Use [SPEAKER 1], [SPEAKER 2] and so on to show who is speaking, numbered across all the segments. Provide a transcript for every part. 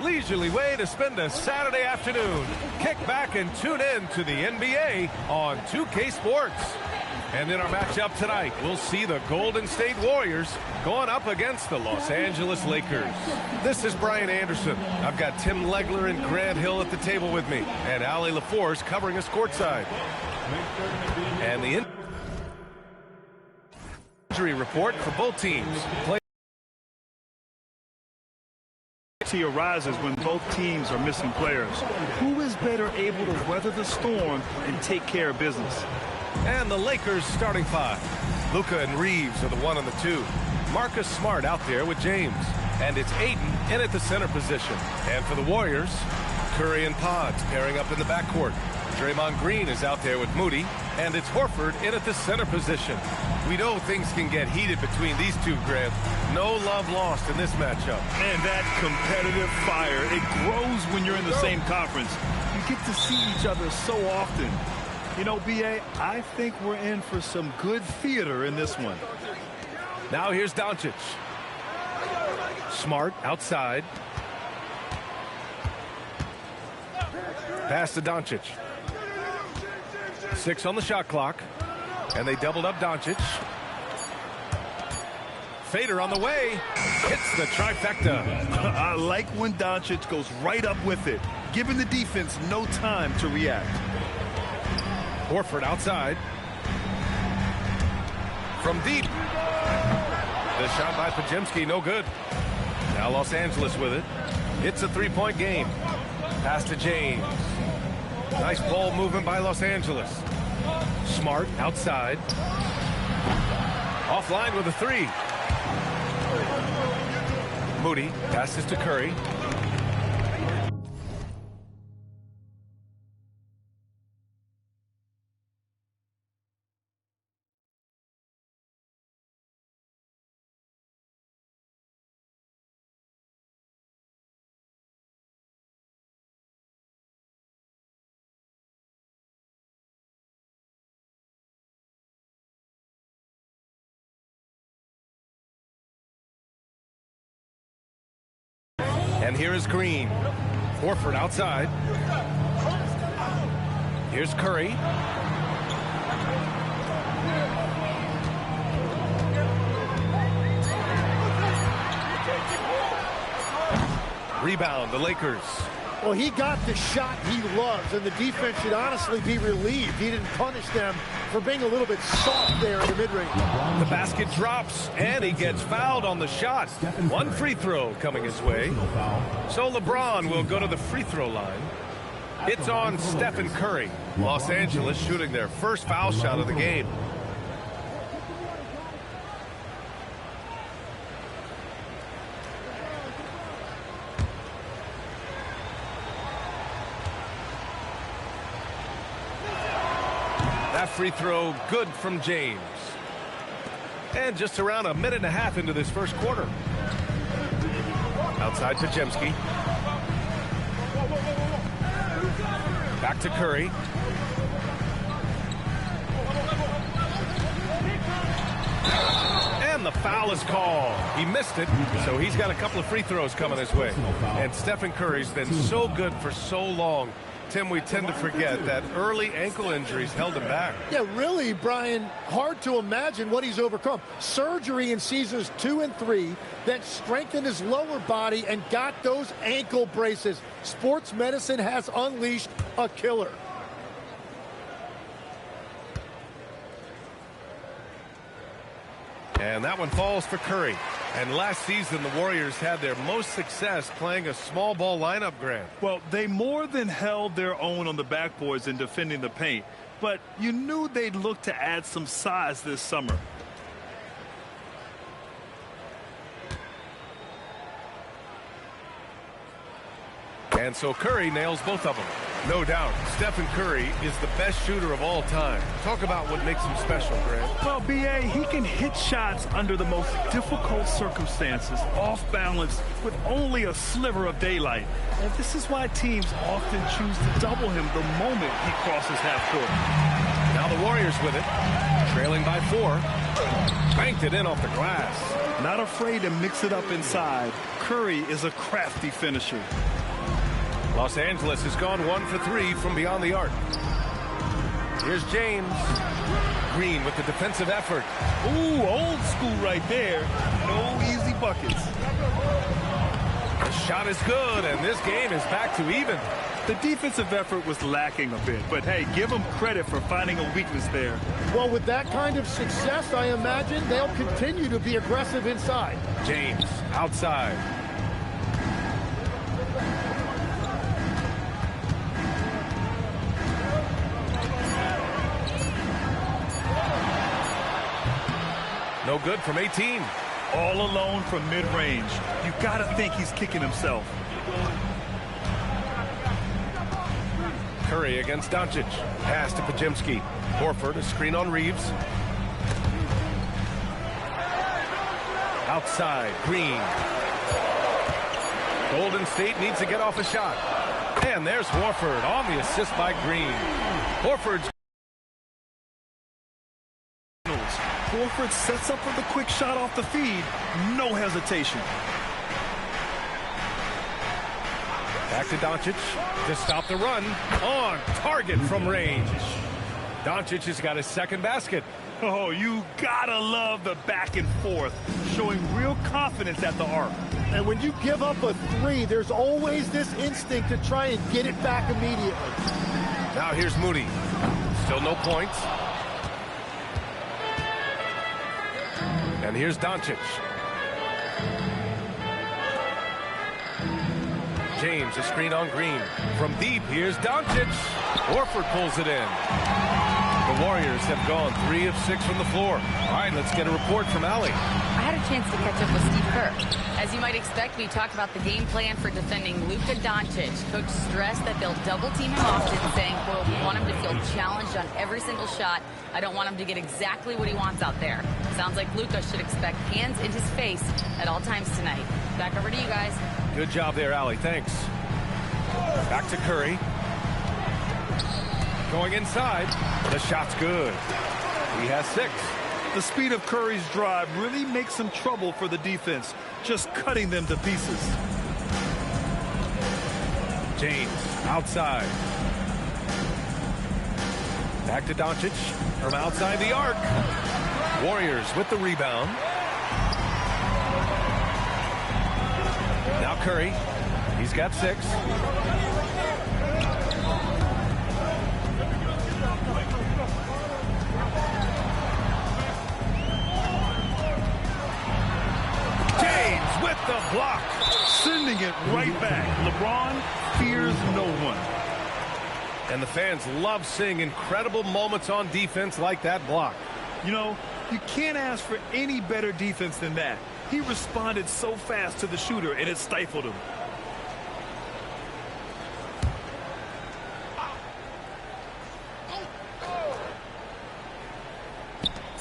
[SPEAKER 1] leisurely way to spend a Saturday afternoon. Kick back and tune in to the NBA on 2K Sports. And in our matchup tonight, we'll see the Golden State Warriors going up against the Los Angeles Lakers. This is Brian Anderson. I've got Tim Legler and Grant Hill at the table with me, and Allie LaForce covering us courtside. And the injury report for both teams.
[SPEAKER 2] Arises when both teams are missing players. Who is better able to weather the storm and take care of business?
[SPEAKER 1] And the Lakers starting five. Luka and Reeves are the 1 and the 2. Marcus Smart out there with James. And it's Ayton in at the center position. And for the Warriors, Curry and Pods pairing up in the backcourt. Draymond Green is out there with Moody. And it's Horford in at the center position. We know things can get heated between these two, Grant. No love lost in this matchup.
[SPEAKER 2] And that competitive fire, it grows when you're in the same conference. You get to see each other so often. You know, B.A., I think we're in for some good theater in this one.
[SPEAKER 1] Now here's Doncic. Smart outside. Pass to Doncic. 6 on the shot clock. And they doubled up Doncic. Fader on the way. Hits the trifecta.
[SPEAKER 2] I like when Doncic goes right up with it, giving the defense no time to react.
[SPEAKER 1] Horford outside. From deep. The shot by Pajemski, no good. Now Los Angeles with it. It's a three-point game. Pass to James. Nice ball movement by Los Angeles. Smart outside. Offline with a 3. Moody passes to Curry. And here is Green. Horford outside. Here's Curry. Rebound, the Lakers.
[SPEAKER 3] Well, he got the shot he loves, and the defense should honestly be relieved. He didn't punish them for being a little bit soft there in the mid-range.
[SPEAKER 1] The basket drops, and he gets fouled on the shot. 1 free throw coming his way. So LeBron will go to the free throw line. It's on Stephen Curry. Los Angeles shooting their first foul shot of the game. That free throw good from James. And just around a minute and a half into this first quarter. Outside Pajemski. Back to Curry. And the foul is called. He missed it, so he's got a couple of free throws coming his way. And Stephen Curry's been so good for so long. Tim, we tend to forget that early ankle injuries held him back.
[SPEAKER 3] Yeah, really, Brian, hard to imagine what he's overcome. Surgery in seasons 2 and 3 that strengthened his lower body and got those ankle braces. Sports medicine has unleashed a killer.
[SPEAKER 1] And that one falls for Curry. And last season, the Warriors had their most success playing a small ball lineup, Grant.
[SPEAKER 2] Well, they more than held their own on the backboards in defending the paint. But you knew they'd look to add some size this summer.
[SPEAKER 1] And so Curry nails both of them. No doubt, Stephen Curry is the best shooter of all time. Talk about what makes him special, Grant.
[SPEAKER 2] Well, B.A., he can hit shots under the most difficult circumstances, off balance, with only a sliver of daylight. And this is why teams often choose to double him the moment he crosses half court.
[SPEAKER 1] Now the Warriors with it, trailing by 4. Banked it in off the glass.
[SPEAKER 2] Not afraid to mix it up inside. Curry is a crafty finisher.
[SPEAKER 1] Los Angeles has gone 1 for 3 from beyond the arc. Here's James. Green with the defensive effort.
[SPEAKER 2] Ooh, old school right there. No easy buckets.
[SPEAKER 1] The shot is good, and this game is back to even.
[SPEAKER 2] The defensive effort was lacking a bit, but hey, give them credit for finding a weakness there.
[SPEAKER 3] Well, with that kind of success, I imagine they'll continue to be aggressive inside.
[SPEAKER 1] James outside. No good from 18.
[SPEAKER 2] All alone from mid-range. You got to think he's kicking himself.
[SPEAKER 1] Curry against Doncic. Pass to Pajemski. Horford, a screen on Reeves. Outside, Green. Golden State needs to get off a shot. And there's Horford on the assist by Green. Horford's
[SPEAKER 2] Horford sets up for the quick shot off the feed. No hesitation.
[SPEAKER 1] back to Doncic to stop the run. On target from range. Doncic has got his second basket.
[SPEAKER 2] Oh, you gotta love the back and forth, showing real confidence at the arc.
[SPEAKER 3] And when you give up a three, there's always this instinct to try and get it back immediately.
[SPEAKER 1] Now here's Moody. Still no points. And here's Doncic. James, a screen on Green. From deep, here's Doncic. Horford pulls it in. The Warriors have gone 3 of 6 from the floor. All right, let's get a report from Allie.
[SPEAKER 4] I had a chance to catch up with Steve Kerr. As you might expect, we talked about the game plan for defending Luka Doncic. Coach stressed that they'll double team him often, saying, quote, we want him to feel challenged on every single shot. I don't want him to get exactly what he wants out there. Sounds like Luka should expect hands in his face at all times tonight. Back over to you guys.
[SPEAKER 1] Good job there, Allie. Thanks. Back to Curry. Going inside. The shot's good. He has 6.
[SPEAKER 2] The speed of Curry's drive really makes some trouble for the defense, just cutting them to pieces.
[SPEAKER 1] James outside. Back to Doncic from outside the arc. Warriors with the rebound. Now Curry. He's got 6. James with the block.
[SPEAKER 2] Sending it right back. LeBron fears no one.
[SPEAKER 1] And the fans love seeing incredible moments on defense like that block.
[SPEAKER 2] You know, you can't ask for any better defense than that. He responded so fast to the shooter, and it stifled him.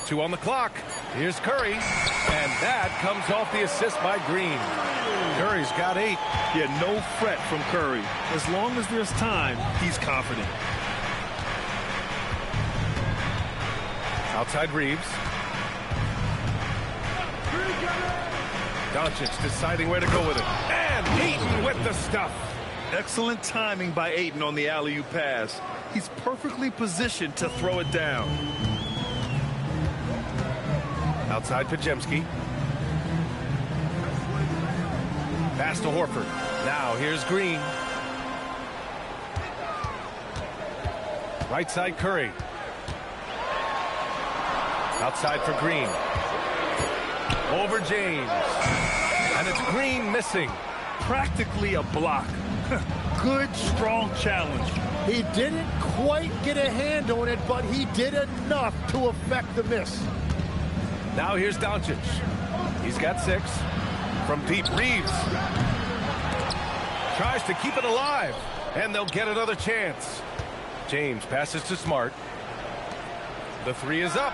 [SPEAKER 1] Two on the clock. Here's Curry. And that comes off the assist by Green. Curry's got 8.
[SPEAKER 2] Yeah, no fret from Curry. As long as there's time, he's confident.
[SPEAKER 1] Outside Reeves. Doncic deciding where to go with it. And Ayton with the stuff.
[SPEAKER 2] Excellent timing by Ayton on the alley-oop pass. He's perfectly positioned to throw it down.
[SPEAKER 1] Outside Pajemski. Pass to Horford. Now here's Green. Right side Curry. Outside for Green. Over James. And it's Green missing.
[SPEAKER 2] Practically a block. Good, strong challenge.
[SPEAKER 3] He didn't quite get a hand on it, but he did enough to affect the miss.
[SPEAKER 1] Now here's Doncic. He's got 6. From deep, Reeves tries to keep it alive, and they'll get another chance. James passes to Smart. The 3 is up.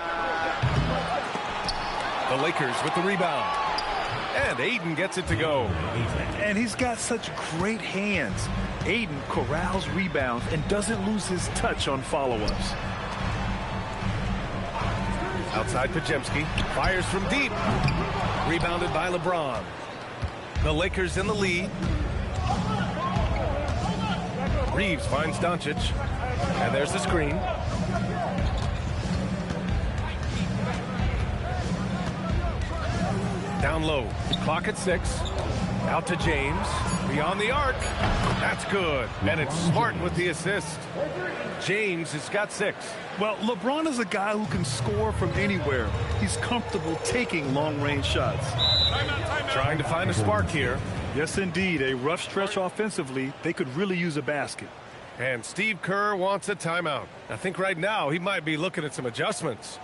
[SPEAKER 1] The Lakers with the rebound. And Ayton gets it to go.
[SPEAKER 2] And he's got such great hands. Ayton corrals rebounds and doesn't lose his touch on follow-ups.
[SPEAKER 1] Outside Pajemski. Fires from deep. Rebounded by LeBron. The Lakers in the lead. Reeves finds Doncic. And there's the screen. Down low. Clock at 6. Out to James. Beyond the arc. That's good. And it's Smart with the assist. James has got 6.
[SPEAKER 2] Well, LeBron is a guy who can score from anywhere. He's comfortable taking long-range shots.
[SPEAKER 1] Trying to find a spark here.
[SPEAKER 2] Yes, indeed. A rough stretch offensively. They could really use a basket.
[SPEAKER 1] And Steve Kerr wants a timeout. I think right now he might be looking at some adjustments.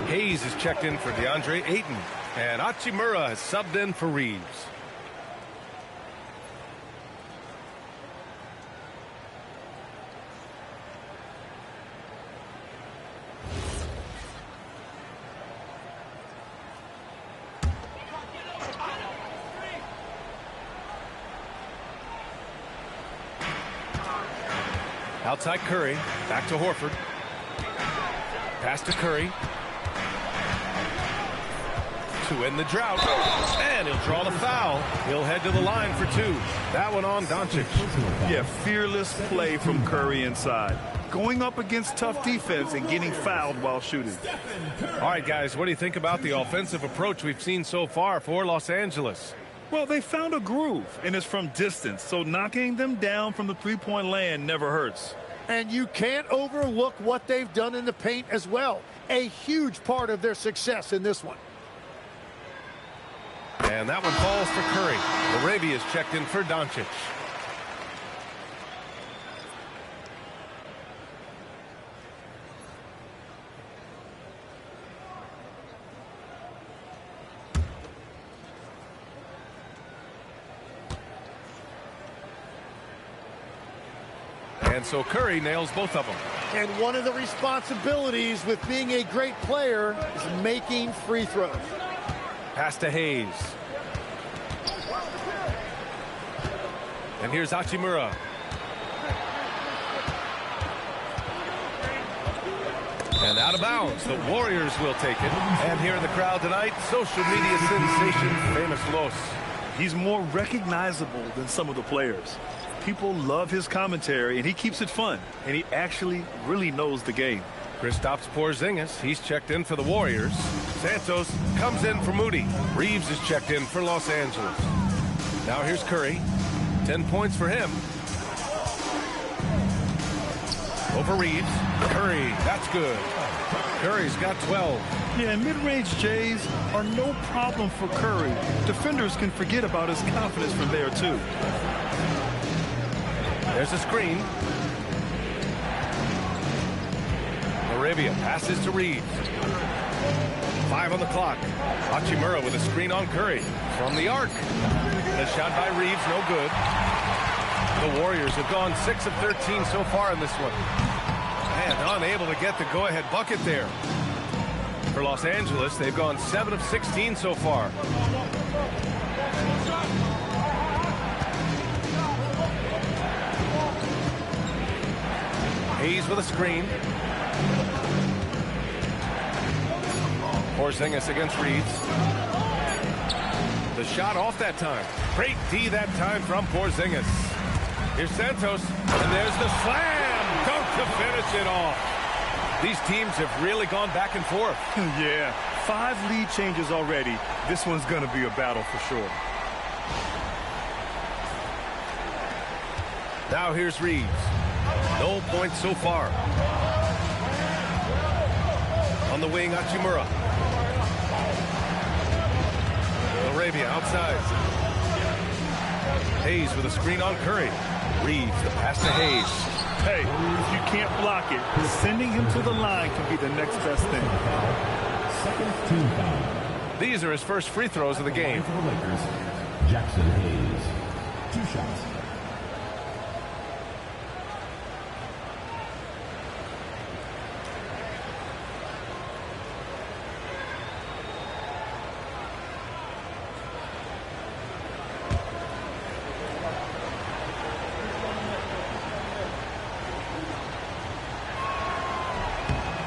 [SPEAKER 1] Hayes is checked in for DeAndre Ayton, and Hachimura has subbed in for Reeves. Outside Curry, back to Horford. Pass to Curry. To end the drought. And he'll draw the foul. He'll head to the line for 2. That one on Doncic.
[SPEAKER 2] Yeah, fearless play from Curry inside. Going up against tough defense and getting fouled while shooting.
[SPEAKER 1] All right, guys, what do you think about the offensive approach we've seen so far for Los Angeles?
[SPEAKER 2] Well, they found a groove, and it's from distance, so knocking them down from the three-point land never hurts.
[SPEAKER 3] And you can't overlook what they've done in the paint as well. A huge part of their success in this one.
[SPEAKER 1] And that one falls for Curry. Arabia's checked in for Doncic. And so Curry nails both of them.
[SPEAKER 3] And one of the responsibilities with being a great player is making free throws.
[SPEAKER 1] Pass to Hayes. And here's Hachimura. And out of bounds. The Warriors will take it. And here in the crowd tonight, social media sensation, Famous Los.
[SPEAKER 2] He's more recognizable than some of the players. People love his commentary, and he keeps it fun. And he actually really knows the game.
[SPEAKER 1] Kristaps Porzingis, he's checked in for the Warriors. Santos comes in for Moody. Reeves is checked in for Los Angeles. Now here's Curry. 10 points for him. Over Reeves. Curry, that's good. Curry's got 12.
[SPEAKER 2] Yeah, mid-range Jays are no problem for Curry. Defenders can forget about his confidence from there, too.
[SPEAKER 1] There's a screen. Arabia passes to Reeves. 5 on the clock. Hachimura with a screen on Curry. From the arc. The shot by Reeves, no good. The Warriors have gone 6 of 13 so far in this one. And unable to get the go-ahead bucket there. For Los Angeles, they've gone 7 of 16 so far. Hayes with a screen. Porzingis against Reeves. The shot off that time. Great D that time from Porzingis. Here's Santos, and there's the slam. Dunk to finish it off. These teams have really gone back and forth.
[SPEAKER 2] Yeah, 5 lead changes already. This one's going to be a battle for sure.
[SPEAKER 1] Now here's Reeves. No points so far. On the wing, Hachimura. Arabia outside. Hayes with a screen on Curry. Reeves, the pass to Hayes.
[SPEAKER 2] Hey, if you can't block it, sending him to the line can be the next best thing.
[SPEAKER 5] Second team foul.
[SPEAKER 1] These are his first free throws of the game.
[SPEAKER 5] For the Lakers, Jackson Hayes. 2 shots.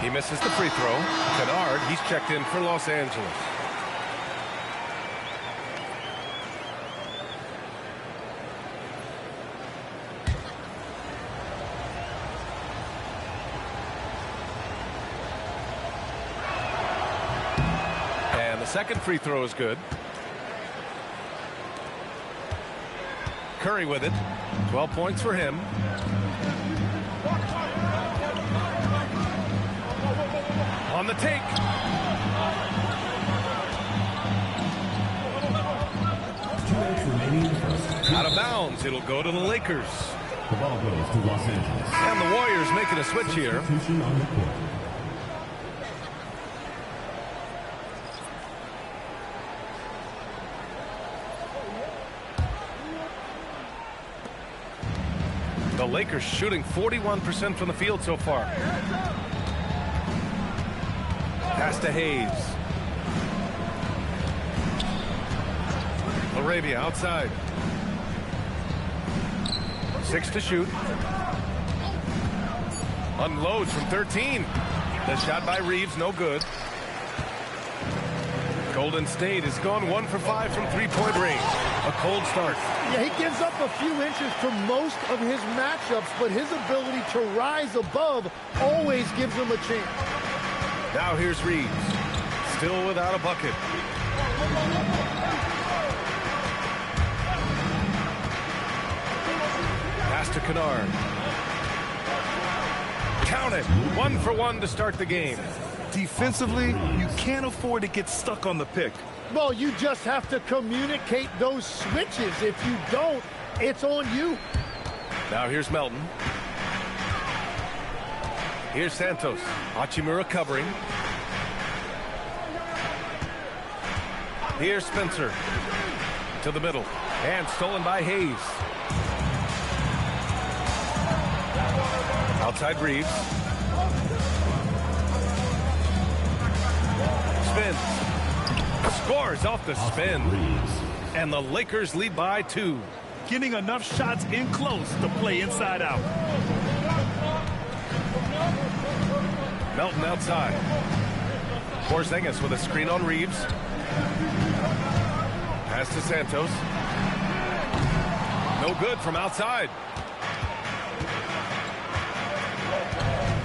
[SPEAKER 1] He misses the free throw. Kennard, he's checked in for Los Angeles. And the second free throw is good. Curry with it. 12 points for him. On the take.
[SPEAKER 5] 2 minutes remaining in the first.
[SPEAKER 1] Out of bounds. It'll go to the Lakers.
[SPEAKER 5] The ball goes to Los Angeles.
[SPEAKER 1] And the Warriors making a switch here.
[SPEAKER 5] Substitution on the court.
[SPEAKER 1] The Lakers shooting 41% from the field so far. Pass to Hayes. Laravia outside. 6 to shoot. Unloads from 13. The shot by Reeves, no good. Golden State has gone 1 for 5 from three-point range. A cold start.
[SPEAKER 3] Yeah, he gives up a few inches to most of his matchups, but his ability to rise above always gives him a chance.
[SPEAKER 1] Now here's Reeves. Still without a bucket. Pass to Kennard. Count it. 1 for 1 to start the game.
[SPEAKER 2] Defensively, you can't afford to get stuck on the pick.
[SPEAKER 3] Well, you just have to communicate those switches. If you don't, it's on you.
[SPEAKER 1] Now here's Melton. Here's Santos. Hachimura covering. Here's Spencer. To the middle. And stolen by Hayes. Outside Reeves. Spins. Scores off the spin. And the Lakers lead by 2.
[SPEAKER 2] Getting enough shots in close to play inside out.
[SPEAKER 1] Melton outside. Porzingis with a screen on Reeves. Pass to Santos. No good from outside.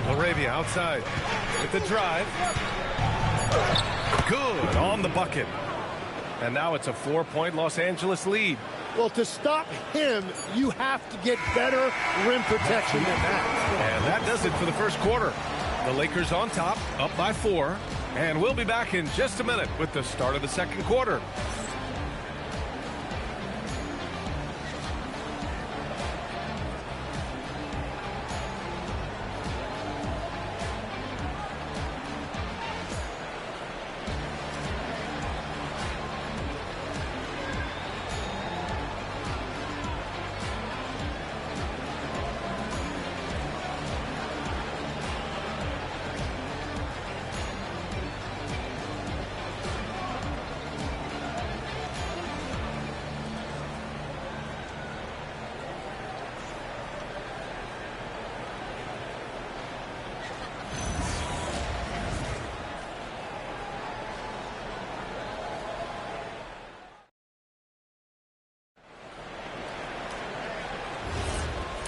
[SPEAKER 1] Laravia outside with the drive. Good on the bucket. And now it's a 4-point Los Angeles lead.
[SPEAKER 3] Well, to stop him, you have to get better rim protection than that.
[SPEAKER 1] And that does it for the first quarter. The Lakers on top, up by 4. And we'll be back in just a minute with the start of the second quarter.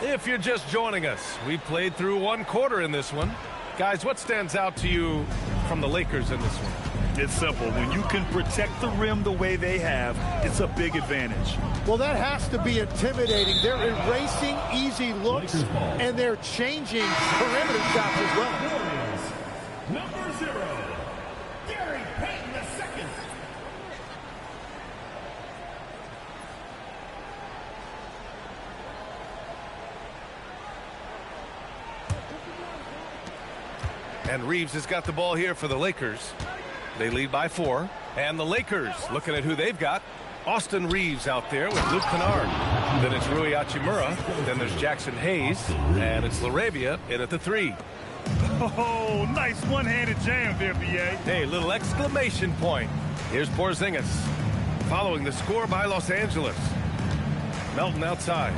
[SPEAKER 1] If you're just joining us, we played through 1 quarter in this one. Guys, what stands out to you from the Lakers in this one?
[SPEAKER 2] It's simple. When you can protect the rim the way they have, it's a big advantage.
[SPEAKER 3] Well, that has to be intimidating. They're erasing easy looks, and they're changing perimeter shots as well.
[SPEAKER 5] Number 0, Gary Payton II.
[SPEAKER 1] And Reeves has got the ball here for the Lakers. They lead by 4. And the Lakers looking at who they've got. Austin Reeves out there with Luke Kennard. Then it's Rui Hachimura. Then there's Jackson Hayes. And it's LaRavia in at the 3.
[SPEAKER 2] Oh, nice one-handed jam there, B.A.
[SPEAKER 1] Hey, little exclamation point. Here's Porzingis. Following the score by Los Angeles. Melton outside.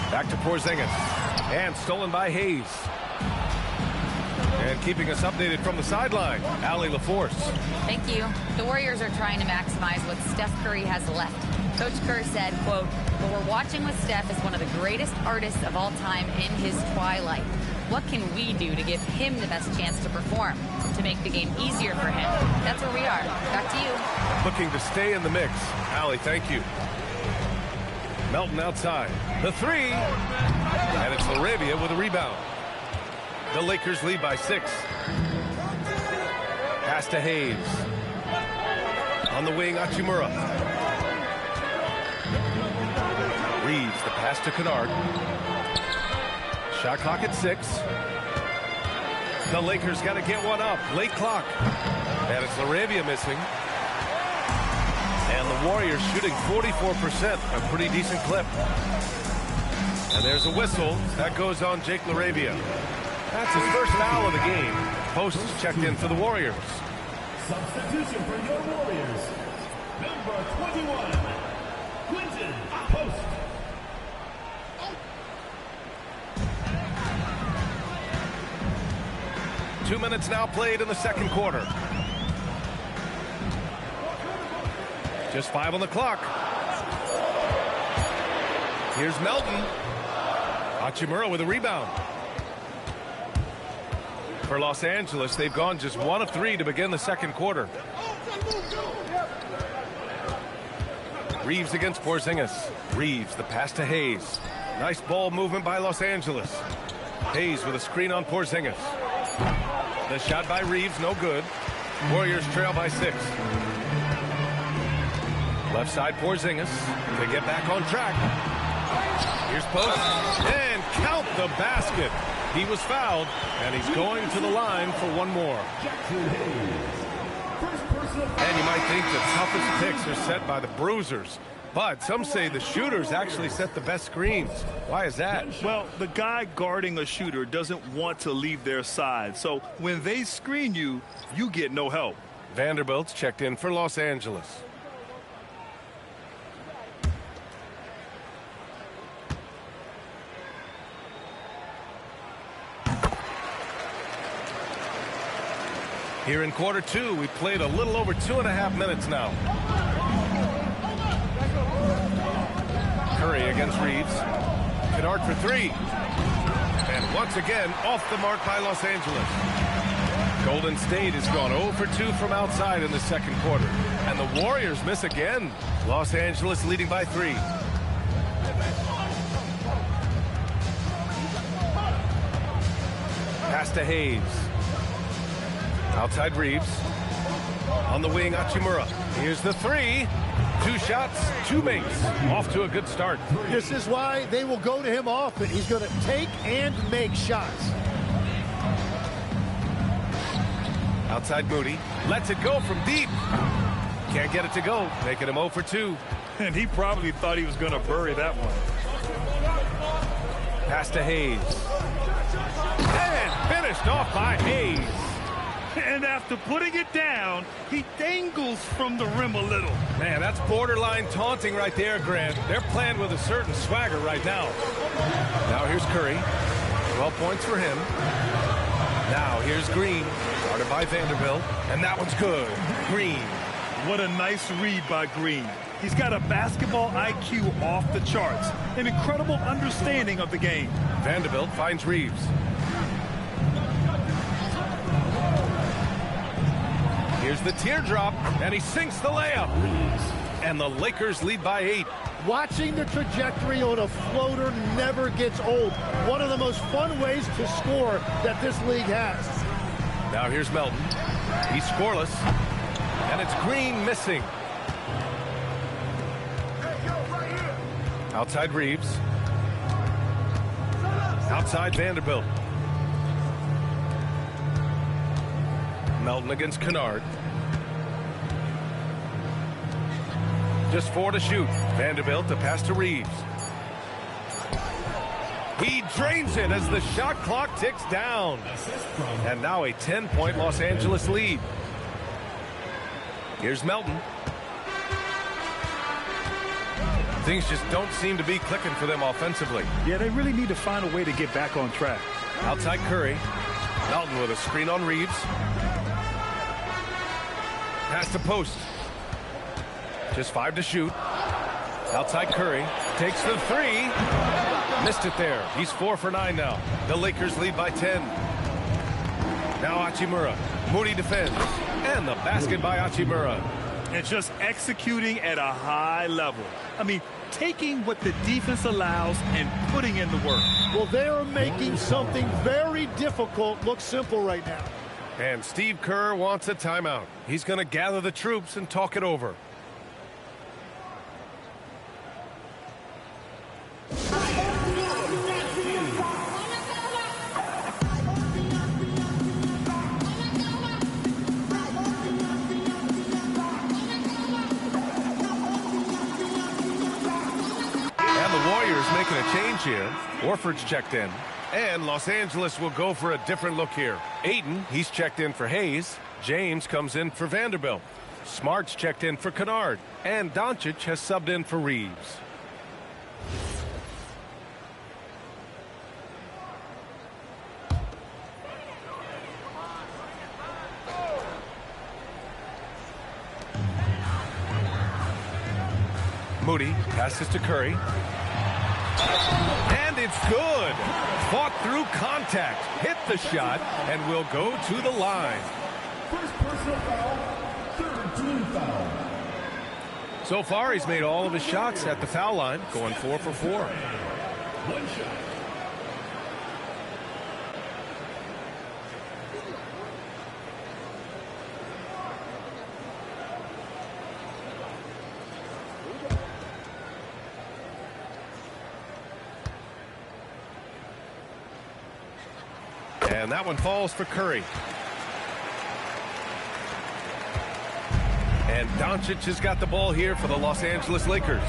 [SPEAKER 1] Back to Porzingis. And stolen by Hayes. And keeping us updated from the sideline, Allie LaForce.
[SPEAKER 4] Thank you. The Warriors are trying to maximize what Steph Curry has left. Coach Kerr said, quote, "What we're watching with Steph is one of the greatest artists of all time in his twilight. What can we do to give him the best chance to perform, to make the game easier for him?" That's where we are. Back to you.
[SPEAKER 1] Looking to stay in the mix. Allie, thank you. Melton outside. The 3. And it's LaRavia with a rebound. The Lakers lead by 6. Pass to Hayes. On the wing, Hachimura. Reeves, the pass to Kennard. Shot clock at 6. The Lakers got to get one up. Late clock. And it's LaRavia missing. And the Warriors shooting 44%, a pretty decent clip. And there's a whistle. That goes on Jake LaRavia. That's his first foul of the game. Post checked in for the Warriors.
[SPEAKER 5] Substitution for your Warriors. Number 21, Quinton Post.
[SPEAKER 1] Two minutes now played in the second quarter. Just 5 on the clock. Here's Melton. Hachimura with a rebound. For Los Angeles, they've gone just 1 of 3 to begin the second quarter. Reeves against Porzingis. Reeves, the pass to Hayes. Nice ball movement by Los Angeles. Hayes with a screen on Porzingis. The shot by Reeves, no good. Warriors trail by 6. Left side Porzingis to get back on track. Here's Post, and count the basket. He was fouled, and he's going to the line for one more. And you might think the toughest picks are set by the bruisers, but some say the shooters actually set the best screens. Why is that?
[SPEAKER 2] Well, the guy guarding a shooter doesn't want to leave their side, so when they screen you, you get no help.
[SPEAKER 1] Vanderbilt's checked in for Los Angeles. Here in quarter 2, we played a little over 2.5 minutes now. Curry against Reeves. Kennard for 3. And once again, off the mark by Los Angeles. Golden State has gone 0 for 2 from outside in the second quarter. And the Warriors miss again. Los Angeles leading by 3. Pass to Hayes. Outside Reeves. On the wing, Hachimura. Here's the 3. 2 shots, 2 makes. Off to a good start.
[SPEAKER 3] This is why they will go to him often. He's going to take and make shots.
[SPEAKER 1] Outside Moody. Lets it go from deep. Can't get it to go. Making him 0 for 2.
[SPEAKER 2] And he probably thought he was going to bury that one.
[SPEAKER 1] Pass to Hayes. And finished off by Hayes.
[SPEAKER 2] And after putting it down, he dangles from the rim a little.
[SPEAKER 1] Man, that's borderline taunting right there, Grant. They're playing with a certain swagger right now. Now here's Curry. 12 points for him. Now here's Green. Started by Vanderbilt. And that one's good. Green.
[SPEAKER 2] What a nice read by Green. He's got a basketball IQ off the charts. An incredible understanding of the game.
[SPEAKER 1] Vanderbilt finds Reeves. Here's the teardrop, and he sinks the layup. And the Lakers lead by 8.
[SPEAKER 3] Watching the trajectory on a floater never gets old. One of the most fun ways to score that this league has.
[SPEAKER 1] Now here's Melton. He's scoreless. And it's Green missing. Outside Reeves. Outside Vanderbilt. Melton against Kennard. Just 4 to shoot. Vanderbilt to pass to Reeves. He drains it as the shot clock ticks down. And now a 10-point Los Angeles lead. Here's Melton. Things just don't seem to be clicking for them offensively.
[SPEAKER 2] Yeah, they really need to find a way to get back on track.
[SPEAKER 1] Outside Curry. Melton with a screen on Reeves. Pass to post. Just 5 to shoot. Outside Curry. Takes the 3. Missed it there. He's 4 for 9 now. The Lakers lead by 10. Now Hachimura. Moody defends. And the basket by Hachimura.
[SPEAKER 2] And just executing at a high level. I mean, taking what the defense allows and putting in the work.
[SPEAKER 3] Well, they are making something very difficult look simple right now.
[SPEAKER 1] And Steve Kerr wants a timeout. He's going to gather the troops and talk it over. Making a change here. Horford's checked in. And Los Angeles will go for a different look here. Ayton, he's checked in for Hayes. James comes in for Vanderbilt. Smart's checked in for Kennard. And Doncic has subbed in for Reeves. Moody passes to Curry. And it's good. Fought through contact. Hit the shot and will go to the line.
[SPEAKER 5] First personal foul, third team foul.
[SPEAKER 1] So far, he's made all of his shots at the foul line, going 4 for 4.
[SPEAKER 5] One shot.
[SPEAKER 1] And that one falls for Curry. And Doncic has got the ball here for the Los Angeles Lakers.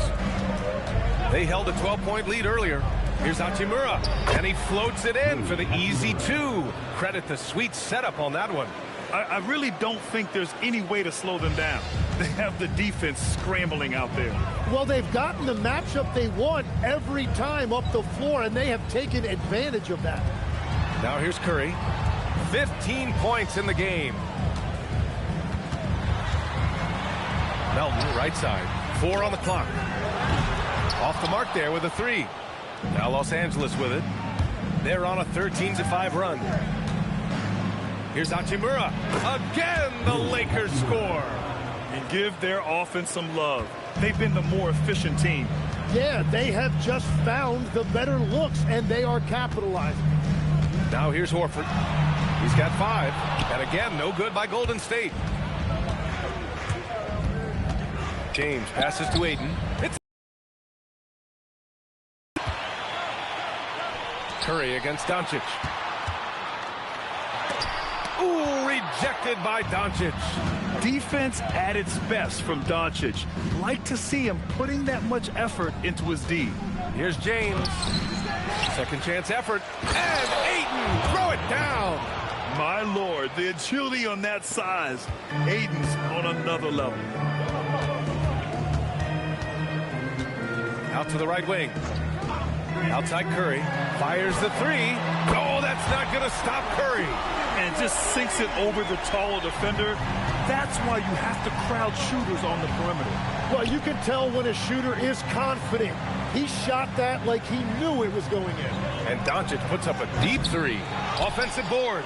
[SPEAKER 1] They held a 12-point lead earlier. Here's Hachimura, and he floats it in for the easy 2. Credit the sweet setup on that one.
[SPEAKER 2] I really don't think there's any way to slow them down. They have the defense scrambling out there.
[SPEAKER 3] Well, they've gotten the matchup they want every time up the floor, and they have taken advantage of that.
[SPEAKER 1] Now here's Curry. 15 points in the game. Melton, right side. 4 on the clock. Off the mark there with a 3. Now Los Angeles with it. They're on a 13-5 run. Here's Hachimura. Again, the Lakers score.
[SPEAKER 2] And give their offense some love. They've been the more efficient team.
[SPEAKER 3] Yeah, they have just found the better looks, and they are capitalizing.
[SPEAKER 1] Now here's Horford. He's got 5. And again, no good by Golden State. James passes to Ayton. It's Curry against Doncic. Ooh, rejected by Doncic.
[SPEAKER 2] Defense at its best from Doncic. Like to see him putting that much effort into his D.
[SPEAKER 1] Here's James. Second chance effort. And Ayton, throw it down.
[SPEAKER 2] My Lord, the agility on that size. Ayton's on another level.
[SPEAKER 1] Out to the right wing. Outside Curry. Fires the 3. Oh, that's not going to stop Curry.
[SPEAKER 2] And just sinks it over the taller defender. That's why you have to crowd shooters on the perimeter.
[SPEAKER 3] Well, you can tell when a shooter is confident. He shot that like he knew it was going in.
[SPEAKER 1] And Doncic puts up a deep 3. Offensive board.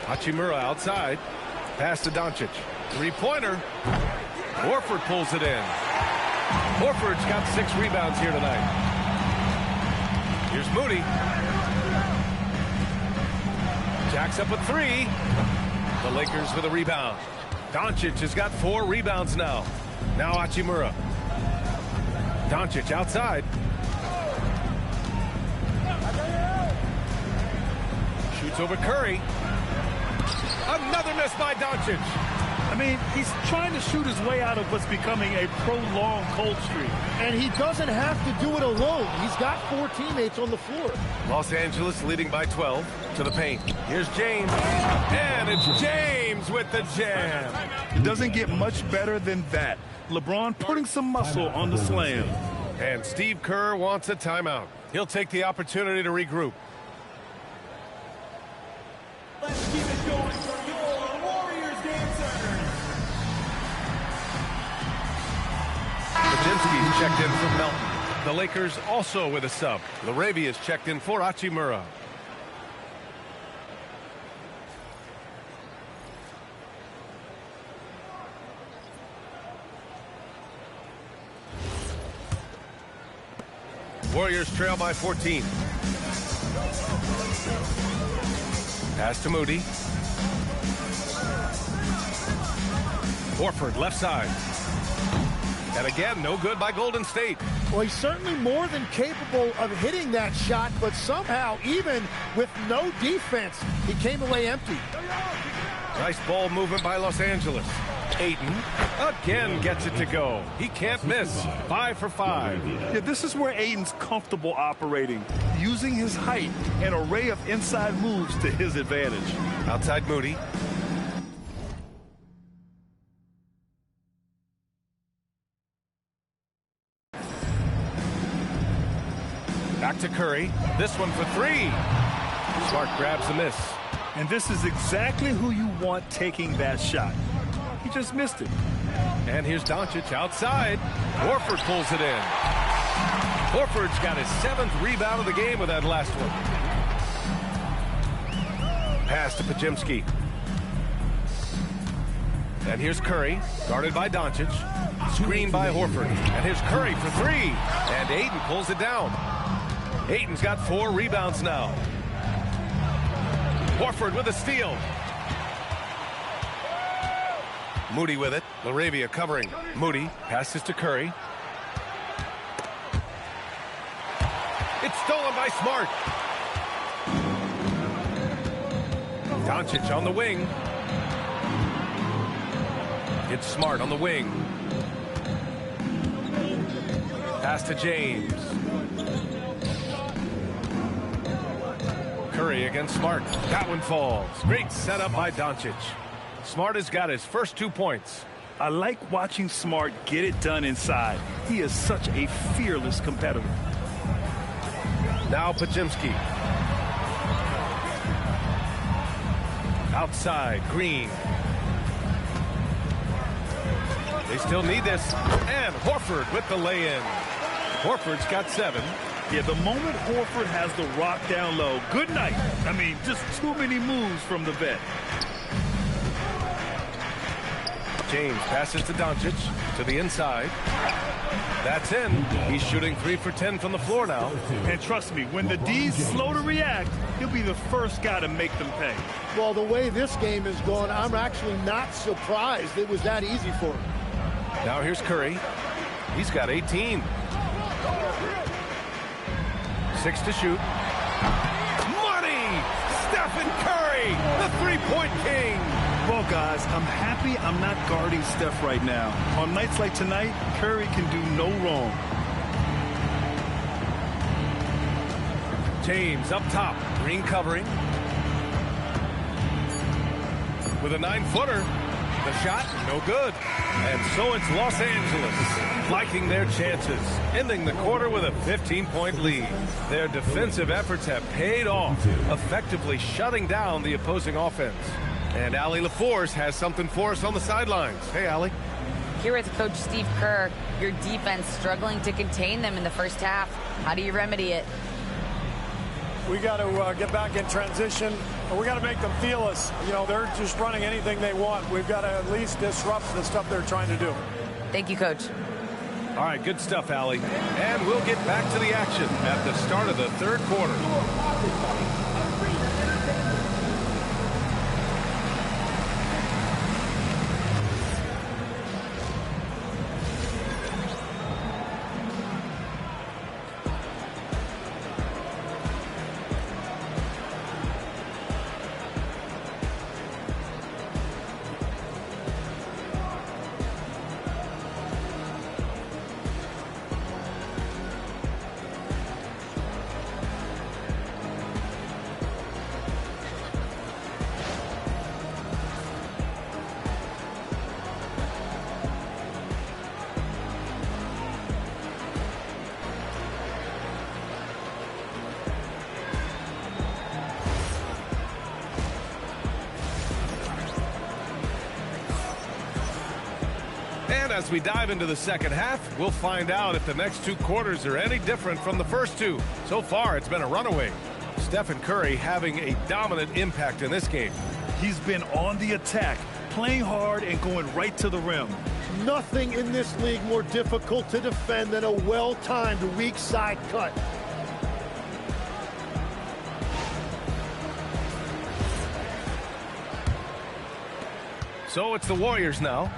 [SPEAKER 1] Hachimura outside. Pass to Doncic. 3-pointer. Horford pulls it in. Horford's got 6 rebounds here tonight. Here's Moody. Jacks up a 3. The Lakers with a rebound. Doncic has got 4 rebounds now. Now Hachimura. Doncic outside. Shoots over Curry. Another miss by Doncic.
[SPEAKER 2] I mean, he's trying to shoot his way out of what's becoming a prolonged cold streak.
[SPEAKER 3] And he doesn't have to do it alone. He's got 4 teammates on the floor.
[SPEAKER 1] Los Angeles leading by 12 to the paint. Here's James. And it's James with the jam.
[SPEAKER 2] Doesn't get much better than that. LeBron putting some muscle on the slam.
[SPEAKER 1] And Steve Kerr wants a timeout. He'll take the opportunity to regroup.
[SPEAKER 5] Let's keep it going for your Warriors dancers.
[SPEAKER 1] Pajinski's checked in for Melton. The Lakers also with a sub. Larabia's checked in for Hachimura. Warriors trail by 14. Pass to Moody. Horford left side. And again, no good by Golden State.
[SPEAKER 3] Well, he's certainly more than capable of hitting that shot, but somehow, even with no defense, he came away empty.
[SPEAKER 1] Nice ball movement by Los Angeles. Ayton again gets it to go. He can't miss. 5 for 5.
[SPEAKER 2] Yeah, this is where Ayton's comfortable operating, using his height and array of inside moves to his advantage.
[SPEAKER 1] Outside Moody. Back to Curry. This one for 3. Smart grabs the miss.
[SPEAKER 2] And this is exactly who you want taking that shot. He just missed it.
[SPEAKER 1] And here's Doncic outside. Horford pulls it in. Horford's got his 7th rebound of the game with that last one. Pass to Pajinski. And here's Curry, guarded by Doncic. Screen by Horford. And here's Curry for 3. And Ayton pulls it down. Ayton's got 4 rebounds now. Horford with a steal. Moody with it. Laravia covering. Moody passes to Curry. It's stolen by Smart. Doncic on the wing. It's Smart on the wing. Pass to James. Curry against Smart. That one falls. Great setup by Doncic. Smart has got his first 2 points.
[SPEAKER 2] I like watching Smart get it done inside. He is such a fearless competitor.
[SPEAKER 1] Now Pajinski. Outside, Green. They still need this. And Horford with the lay-in. Horford's got 7.
[SPEAKER 2] Yeah, the moment Horford has the rock down low, good night. I mean, just too many moves from the vet.
[SPEAKER 1] James passes to Doncic to the inside. That's in. He's shooting 3 for 10 from the floor now.
[SPEAKER 2] And trust me, when the D's slow to react, he'll be the first guy to make them pay.
[SPEAKER 3] Well, the way this game is going, I'm actually not surprised it was that easy for him.
[SPEAKER 1] Now here's Curry. He's got 18. 6 to shoot. Money! Stephen Curry, the three-point king.
[SPEAKER 2] Well, guys, I'm happy I'm not guarding Steph right now. On nights like tonight, Curry can do no wrong.
[SPEAKER 1] James up top. Green covering. With a 9-footer. The shot, no good. And so it's Los Angeles liking their chances, ending the quarter with a 15-point lead. Their defensive efforts have paid off, effectively shutting down the opposing offense. And Allie LaForce has something for us on the sidelines. Hey, Allie.
[SPEAKER 4] Here with Coach Steve Kerr, your defense struggling to contain them in the first half. How do you remedy it?
[SPEAKER 6] We got to get back in transition. We got to make them feel us. You know, they're just running anything they want. We've got to at least disrupt the stuff they're trying to do.
[SPEAKER 4] Thank you, Coach.
[SPEAKER 1] All right, good stuff, Allie. And we'll get back to the action at the start of the third quarter. as we dive into the second half, we'll find out if the next 2 quarters are any different from the first 2. So far, it's been a runaway. Stephen Curry having a dominant impact in this game.
[SPEAKER 2] He's been on the attack, playing hard and going right to the rim.
[SPEAKER 3] Nothing in this league more difficult to defend than a well-timed weak side cut.
[SPEAKER 1] So it's the Warriors now.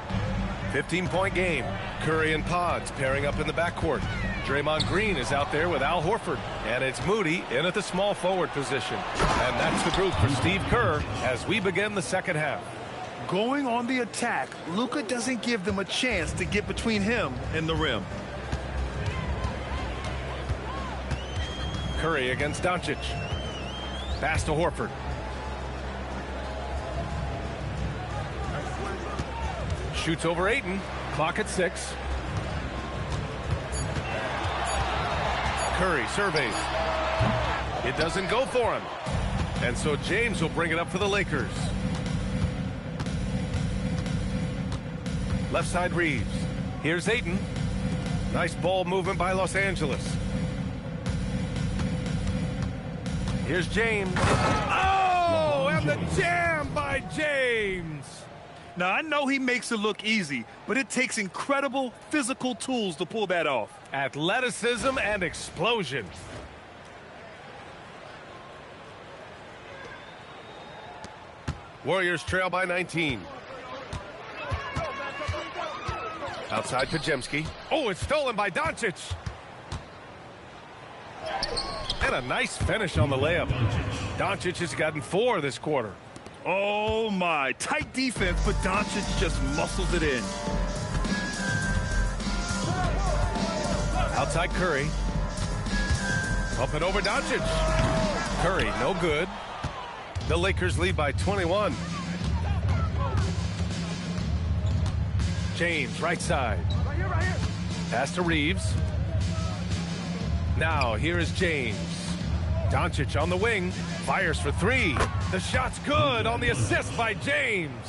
[SPEAKER 1] 15-point game. Curry and Pods pairing up in the backcourt. Draymond Green is out there with Al Horford. And it's Moody in at the small forward position. And that's the group for Steve Kerr as we begin the second half.
[SPEAKER 2] Going on the attack, Luka doesn't give them a chance to get between him and the rim.
[SPEAKER 1] Curry against Doncic. Pass to Horford. Shoots over Ayton. Clock at 6. Curry surveys. It doesn't go for him. And so James will bring it up for the Lakers. Left side Reeves. Here's Ayton. Nice ball movement by Los Angeles. Here's James. Oh, and the jam by James.
[SPEAKER 2] Now, I know he makes it look easy, but it takes incredible physical tools to pull that off.
[SPEAKER 1] Athleticism and explosion. Warriors trail by 19. Outside Pajemski. Oh, it's stolen by Doncic. And a nice finish on the layup. Doncic has gotten 4 this quarter.
[SPEAKER 2] Oh, my. Tight defense, but Doncic just muscles it in.
[SPEAKER 1] Outside Curry. Up and over Doncic. Curry, no good. The Lakers lead by 21. James, right side.
[SPEAKER 5] Right here, right here.
[SPEAKER 1] Pass to Reeves. Now, here is James. Doncic on the wing. Fires for 3. The shot's good on the assist by James.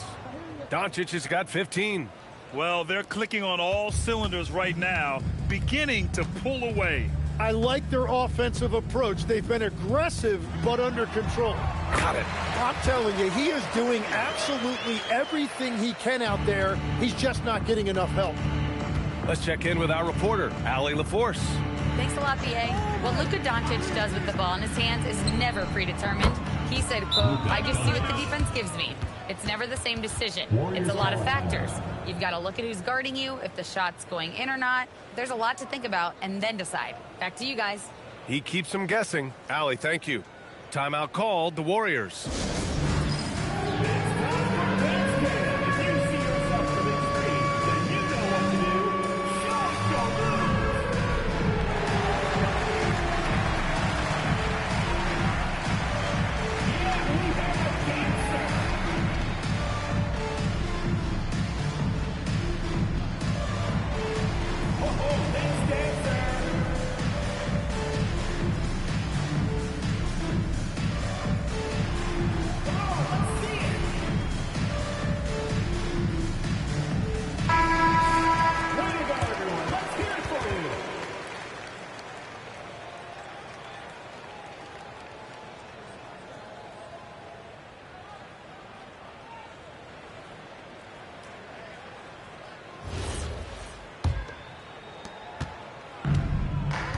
[SPEAKER 1] Doncic has got 15.
[SPEAKER 2] Well, they're clicking on all cylinders right now, beginning to pull away.
[SPEAKER 3] I like their offensive approach. They've been aggressive, but under control.
[SPEAKER 1] Got it.
[SPEAKER 3] I'm telling you, he is doing absolutely everything he can out there. He's just not getting enough help.
[SPEAKER 1] Let's check in with our reporter, Allie LaForce.
[SPEAKER 4] Thanks a lot, B.A. What Luka Doncic does with the ball in his hands is never predetermined. He said, quote, "I just see what the defense gives me. It's never the same decision. It's a lot of factors. You've got to look at who's guarding you, if the shot's going in or not. There's a lot to think about, and then decide." Back to you guys.
[SPEAKER 1] He keeps them guessing. Allie, thank you. Timeout called, the Warriors.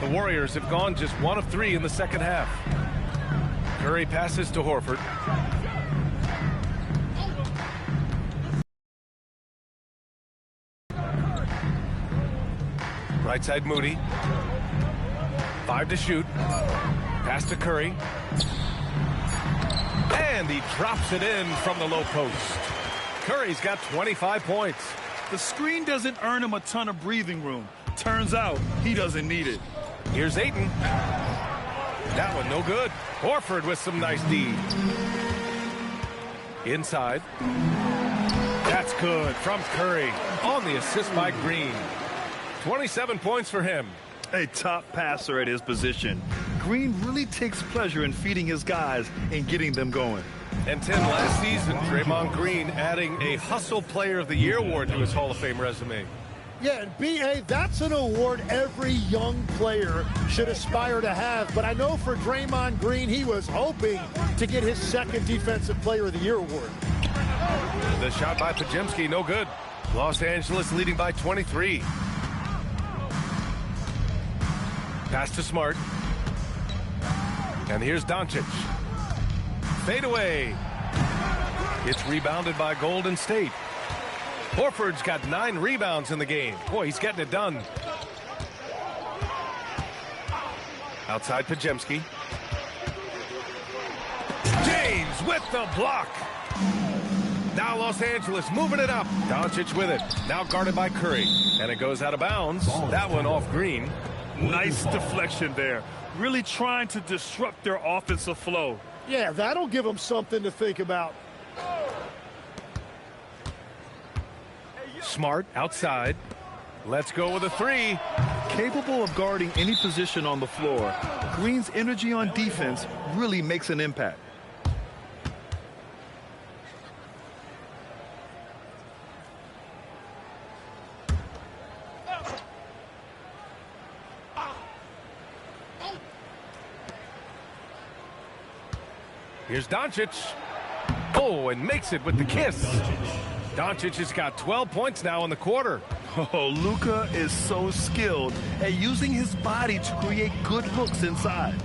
[SPEAKER 1] The Warriors have gone just 1 of 3 in the second half. Curry passes to Horford. Right side Moody. 5 to shoot. Pass to Curry. And he drops it in from the low post. Curry's got 25 points.
[SPEAKER 2] The screen doesn't earn him a ton of breathing room. Turns out he doesn't need it.
[SPEAKER 1] Here's Ayton. That one no good. Horford with some nice D. Inside. That's good from Curry on the assist by Green. 27 points for him.
[SPEAKER 2] A top passer at his position. Green really takes pleasure in feeding his guys and getting them going.
[SPEAKER 1] And 10 last season, Draymond Green adding a Hustle Player of the Year award to his Hall of Fame resume.
[SPEAKER 3] Yeah, and B.A., that's an award every young player should aspire to have. But I know for Draymond Green, he was hoping to get his second Defensive Player of the Year award.
[SPEAKER 1] The shot by Pregame, no good. Los Angeles leading by 23. Pass to Smart. And here's Doncic. Fade away. It's rebounded by Golden State. Horford's got 9 rebounds in the game. Boy, he's getting it done. Outside Pregame. James with the block. Now Los Angeles moving it up. Doncic with it. Now guarded by Curry. And it goes out of bounds. That one off Green.
[SPEAKER 2] Nice deflection there. Really trying to disrupt their offensive flow.
[SPEAKER 3] Yeah, that'll give them something to think about.
[SPEAKER 1] Smart outside. Let's go with a 3.
[SPEAKER 2] Capable of guarding any position on the floor, Green's energy on defense really makes an impact.
[SPEAKER 1] Here's Doncic. Oh, and makes it with the kiss. Doncic has got 12 points now in the quarter.
[SPEAKER 2] Oh, Luka is so skilled at using his body to create good looks inside.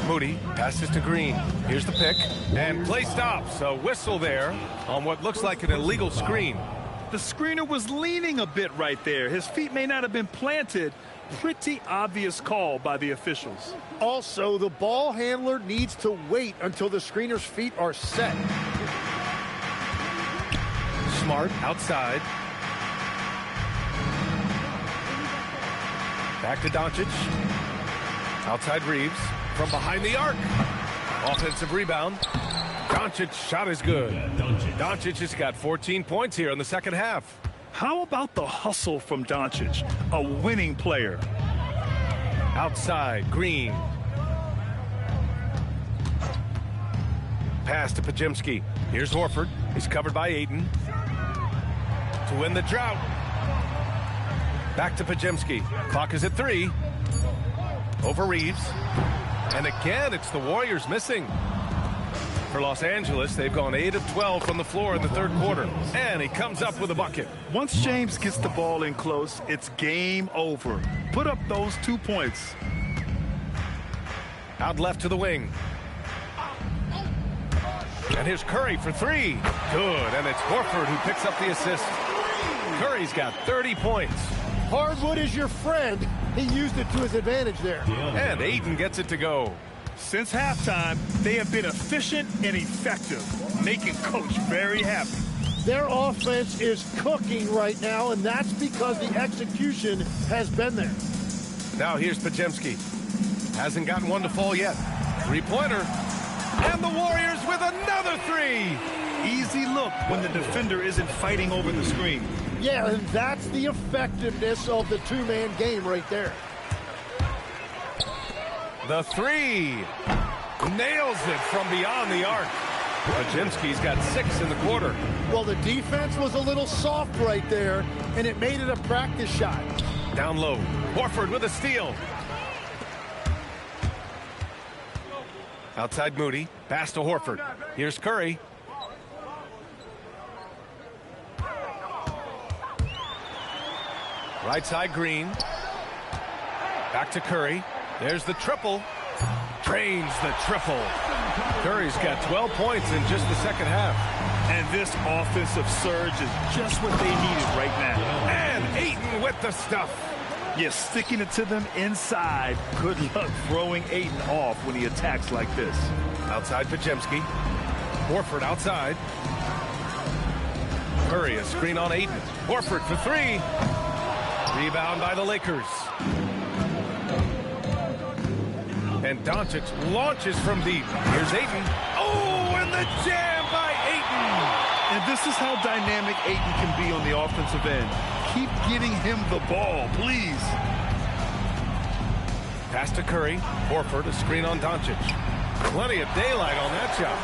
[SPEAKER 1] Moody passes to Green. Here's the pick. And play stops. A whistle there on what looks like an illegal screen.
[SPEAKER 2] The screener was leaning a bit right there. His feet may not have been planted. Pretty obvious call by the officials.
[SPEAKER 3] Also, the ball handler needs to wait until the screener's feet are set.
[SPEAKER 1] Smart outside. Back to Doncic. Outside Reeves. From behind the arc. Offensive rebound. Doncic's shot is good. Doncic has got 14 points here in the second half.
[SPEAKER 2] How about the hustle from Doncic, a winning player?
[SPEAKER 1] Outside, Green. Pass to Pregame. Here's Horford. He's covered by Ayton. To win the drought. Back to Pregame. Clock is at 3. Over Reeves. And again, it's the Warriors missing. For Los Angeles, they've gone 8 of 12 from the floor in the third quarter. And he comes up with a bucket.
[SPEAKER 2] Once James gets the ball in close, it's game over. Put up those 2 points.
[SPEAKER 1] Out left to the wing. And here's Curry for 3. Good, and it's Horford who picks up the assist. Curry's got 30 points.
[SPEAKER 3] Hardwood is your friend. He used it to his advantage there.
[SPEAKER 1] And Ayton gets it to go.
[SPEAKER 2] Since halftime, they have been efficient and effective, making Coach very happy.
[SPEAKER 3] Their offense is cooking right now, and that's because the execution has been there.
[SPEAKER 1] Now here's Pregame. Hasn't gotten one to fall yet. 3-pointer. And the Warriors with another 3.
[SPEAKER 2] Easy look when the defender isn't fighting over the screen.
[SPEAKER 3] Yeah, and that's the effectiveness of the two-man game right there.
[SPEAKER 1] The 3. Nails it from beyond the arc. Pregame got 6 in the quarter.
[SPEAKER 3] Well, the defense was a little soft right there, and it made it a practice shot.
[SPEAKER 1] Down low. Horford with a steal. Outside Moody. Pass to Horford. Here's Curry. Right side Green. Back to Curry. There's the triple. Drains the triple. Curry's got 12 points in just the second half.
[SPEAKER 2] And this offensive surge is just what they needed right now.
[SPEAKER 1] And Ayton with the stuff.
[SPEAKER 2] Yes, sticking it to them inside. Good luck throwing Ayton off when he attacks like this.
[SPEAKER 1] Outside Pregame. Horford outside. Curry a screen on Ayton. Horford for 3. Rebound by the Lakers. And Doncic launches from deep. Here's Ayton. Oh, and the jam by Ayton.
[SPEAKER 2] And this is how dynamic Ayton can be on the offensive end. Keep getting him the ball, please.
[SPEAKER 1] Pass to Curry. Horford, a screen on Doncic. Plenty of daylight on that shot.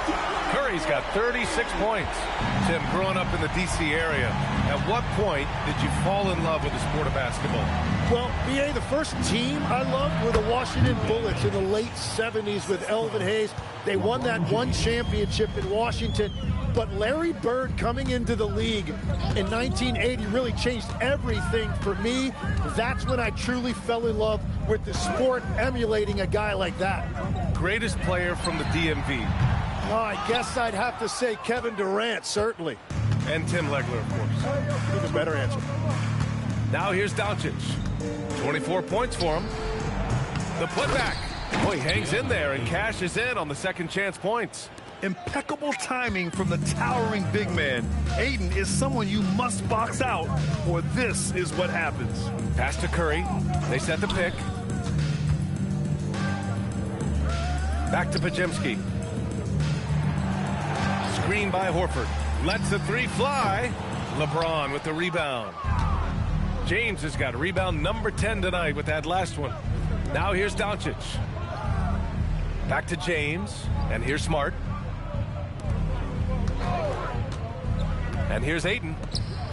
[SPEAKER 1] Curry's got 36 points. Tim, growing up in the D.C. area, at what point did you fall in love with the sport of basketball?
[SPEAKER 3] Well, B.A., the first team I loved were the Washington Bullets in the late 70s with Elvin Hayes. They won that one championship in Washington. But Larry Bird coming into the league in 1980 really changed everything for me. That's when I truly fell in love with the sport, emulating a guy like that.
[SPEAKER 1] Greatest player from the DMV?
[SPEAKER 3] Oh, I guess I'd have to say Kevin Durant, certainly.
[SPEAKER 1] And Tim Legler, of course.
[SPEAKER 3] Even better answer.
[SPEAKER 1] Now here's Doncic. 24 points for him. The putback. Oh, he hangs in there and cashes in on the second chance points.
[SPEAKER 2] Impeccable timing from the towering big man. Ayton is someone you must box out, or this is what happens.
[SPEAKER 1] Pass to Curry. They set the pick. Back to Pajemski. Screen by Horford. Lets the three fly. LeBron with the rebound. James has got rebound number 10 tonight with that last one. Now here's Doncic. Back to James. And here's Smart. And here's Ayton.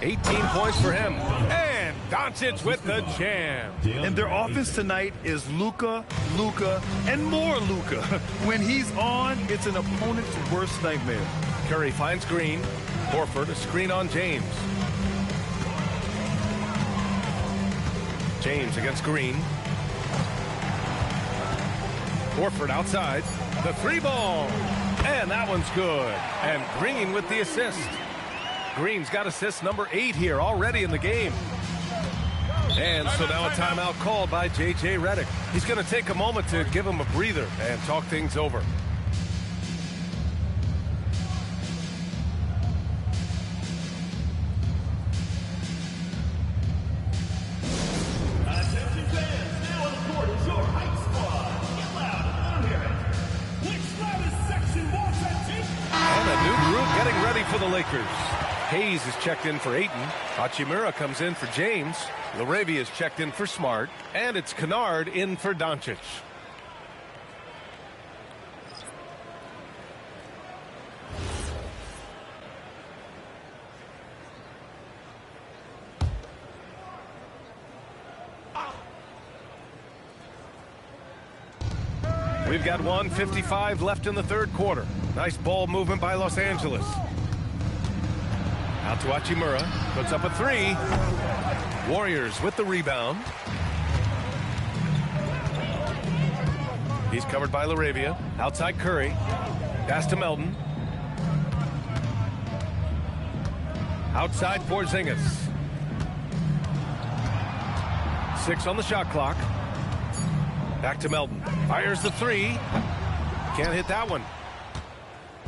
[SPEAKER 1] 18 points for him. And Doncic with the jam.
[SPEAKER 2] And their offense tonight is Luka, and more Luka. When he's on, it's an opponent's worst nightmare.
[SPEAKER 1] Curry finds Green. Horford, a screen on James. James against Green. Horford outside. The three ball. And that one's good. And Green with the assist. Green's got assist number 8 here already in the game. And so now a timeout called by J.J. Redick. He's going to take a moment to give him a breather and talk things over.
[SPEAKER 5] Attention fans, now on the court is your hype squad. Get loud and hear it. Which loudest section wants a team?
[SPEAKER 1] And a new group getting ready for the Lakers. Hayes is checked in for Ayton. Hachimura comes in for James. LaRavia is checked in for Smart. And it's Kennard in for Doncic. We've got 1:55 left in the third quarter. Nice ball movement by Los Angeles. Out to Hachimura. Puts up a three. Warriors with the rebound. He's covered by LaRavia. Outside Curry. Pass to Melton. Outside Porzingis. 6 on the shot clock. Back to Melton. Fires the three. Can't hit that one.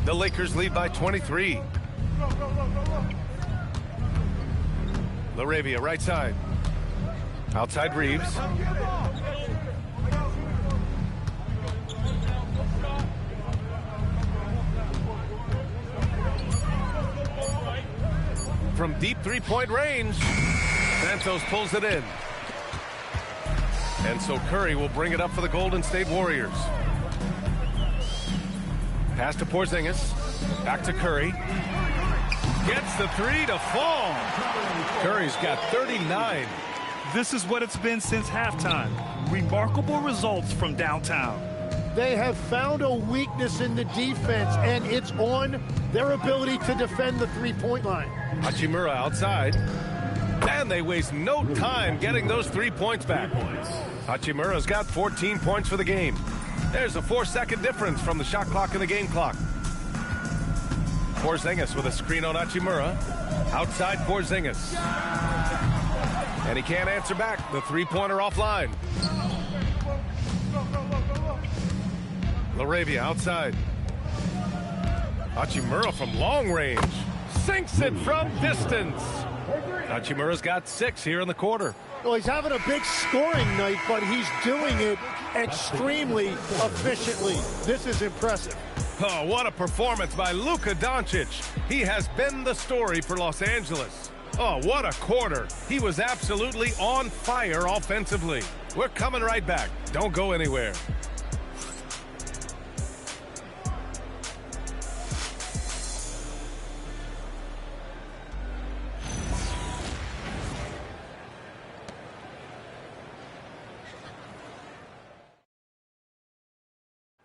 [SPEAKER 1] The Lakers lead by 23. LaRavia right side. Outside Reeves. From deep three-point range, Santos pulls it in. And so Curry will bring it up for the Golden State Warriors. Pass to Porzingis. Back to Curry. Gets the three to fall. Curry's got 39.
[SPEAKER 2] This is what it's been since halftime. Remarkable results from downtown.
[SPEAKER 3] They have found a weakness in the defense, and it's on their ability to defend the three-point line.
[SPEAKER 1] Hachimura outside. And they waste no time getting those 3 points back. Hachimura's got 14 points for the game. There's a 4-second difference from the shot clock and the game clock. Porzingis with a screen on Hachimura. Outside Porzingis. And he can't answer back. The three-pointer offline. LaRavia outside. Hachimura from long range. Sinks it from distance. Hachimura's got 6 here in the quarter.
[SPEAKER 3] Well, he's having a big scoring night, but he's doing it extremely efficiently. This is impressive.
[SPEAKER 1] Oh, what a performance by Luka Doncic. He has been the story for Los Angeles. Oh, what a quarter. He was absolutely on fire offensively. We're coming right back. Don't go anywhere.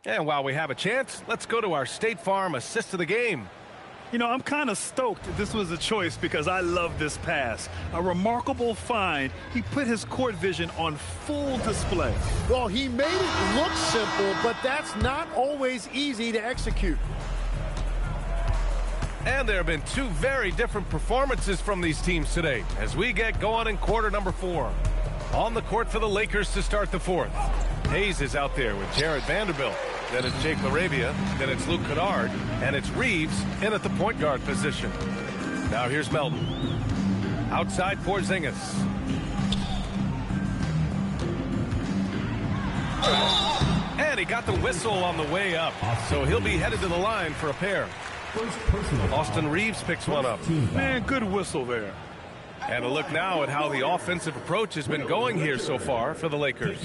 [SPEAKER 1] And while we have a chance, let's go to our State Farm assist of the game.
[SPEAKER 2] You know, I'm kind of stoked that this was a choice because I love this pass. A remarkable find. He put his court vision on full display.
[SPEAKER 3] Well, he made it look simple, but that's not always easy to execute.
[SPEAKER 1] And there have been two very different performances from these teams today as we get going in quarter number 4. On the court for the Lakers to start the 4th. Hayes is out there with Jared Vanderbilt. Then it's Jake LaRavia. Then it's Luke Kennard. And it's Reeves in at the point guard position. Now here's Melton. Outside Porzingis. And he got the whistle on the way up. So he'll be headed to the line for a pair. Austin Reeves picks one up.
[SPEAKER 2] Man, good whistle there.
[SPEAKER 1] And a look now at how the offensive approach has been going here so far for the Lakers.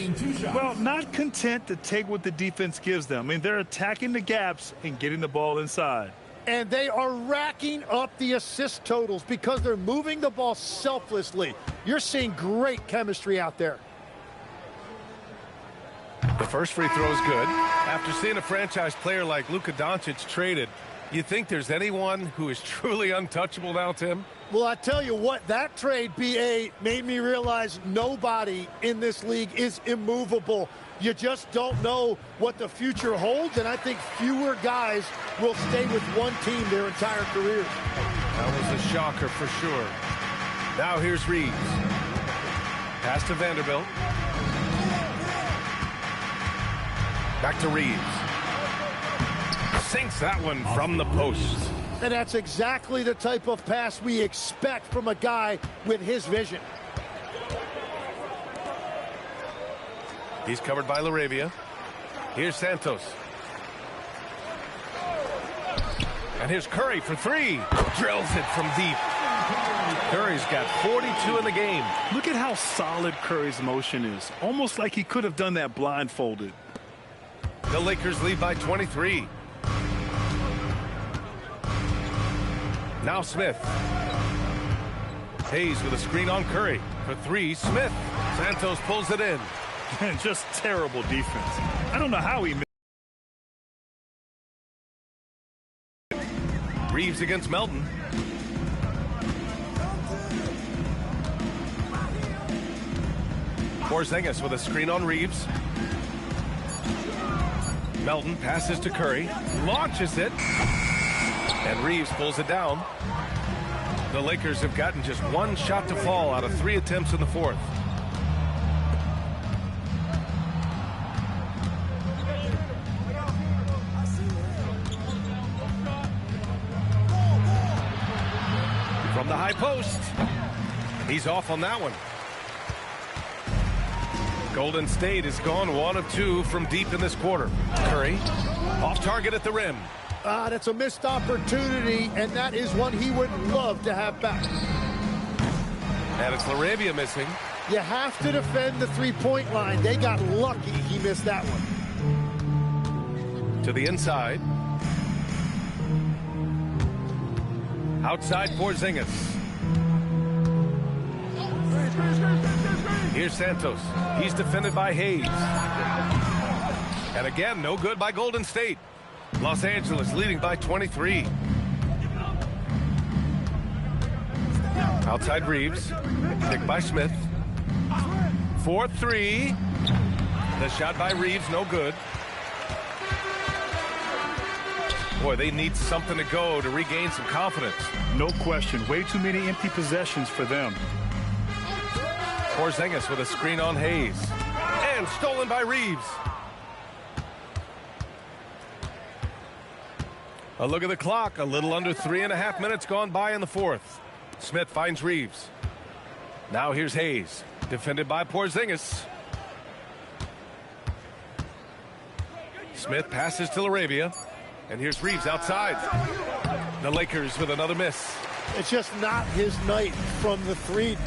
[SPEAKER 2] Well, not content to take what the defense gives them. I mean, they're attacking the gaps and getting the ball inside.
[SPEAKER 3] And they are racking up the assist totals because they're moving the ball selflessly. You're seeing great chemistry out there.
[SPEAKER 1] The first free throw is good. After seeing a franchise player like Luka Doncic traded, you think there's anyone who is truly untouchable now, Tim?
[SPEAKER 3] Well, I tell you what, that trade, BA, made me realize nobody in this league is immovable. You just don't know what the future holds, and I think fewer guys will stay with one team their entire careers.
[SPEAKER 1] That was a shocker for sure. Now here's Reeves. Pass to Vanderbilt. Back to Reeves. Sinks that one from the post.
[SPEAKER 3] And that's exactly the type of pass we expect from a guy with his vision.
[SPEAKER 1] He's covered by LaRavia. Here's Santos. And here's Curry for 3. Drills it from deep. Curry's got 42 in the game.
[SPEAKER 2] Look at how solid Curry's motion is. Almost like he could have done that blindfolded.
[SPEAKER 1] The Lakers lead by 23. Now Smith. Hayes with a screen on Curry. For 3, Smith. Santos pulls it in.
[SPEAKER 2] Just terrible defense. I don't know how he missed.
[SPEAKER 1] Reeves against Melton. Porzingis with a screen on Reeves. Melton passes to Curry. Launches it. And Reeves pulls it down. The Lakers have gotten just 1 shot to fall out of 3 attempts in the 4th. From the high post. He's off on that one. Golden State has gone 1 of 2 from deep in this quarter. Curry off target at the rim.
[SPEAKER 3] That's a missed opportunity, and that is one he would love to have back.
[SPEAKER 1] And it's LaRavia missing.
[SPEAKER 3] You have to defend the three-point line. They got lucky he missed that one.
[SPEAKER 1] To the inside. Outside Porzingis. Here's Santos. He's defended by Hayes. And again, no good by Golden State. Los Angeles leading by 23. Outside Reeves. Picked by Smith. 4-3. The shot by Reeves, no good. Boy, they need something to go to regain some confidence.
[SPEAKER 2] No question. Way too many empty possessions for them.
[SPEAKER 1] Porzingis with a screen on Hayes. And stolen by Reeves. A look at the clock. A little under 3.5 minutes gone by in the 4th. Smith finds Reeves. Now here's Hayes. Defended by Porzingis. Smith passes to LaRavia. And here's Reeves outside. The Lakers with another miss.
[SPEAKER 3] It's just not his night from the 3.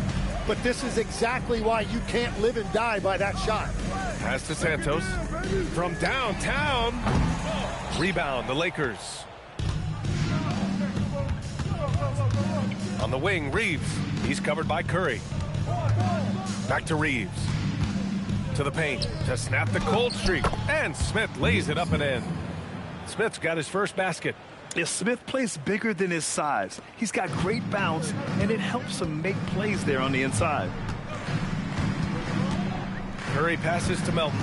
[SPEAKER 3] But this is exactly why you can't live and die by that shot.
[SPEAKER 1] Pass to Santos. From downtown. Rebound, the Lakers. On the wing, Reeves. He's covered by Curry. Back to Reeves. To the paint to snap the cold streak. And Smith lays it up and in. Smith's got his first basket.
[SPEAKER 2] If Smith plays bigger than his size, he's got great bounce, and it helps him make plays there on the inside.
[SPEAKER 1] Curry passes to Melton.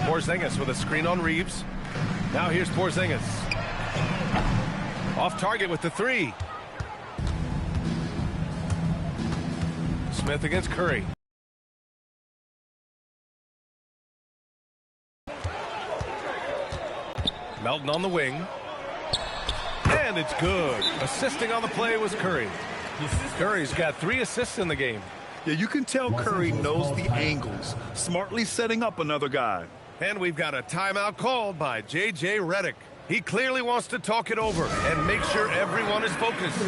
[SPEAKER 1] Porzingis with a screen on Reeves. Now here's Porzingis. Off target with the three. Smith against Curry. Melton on the wing. And it's good. Assisting on the play was Curry. Curry's got 3 assists in the game.
[SPEAKER 2] Yeah, you can tell Curry knows the angles, smartly setting up another guy.
[SPEAKER 1] And we've got a timeout called by J.J. Redick. He clearly wants to talk it over and make sure everyone is focused.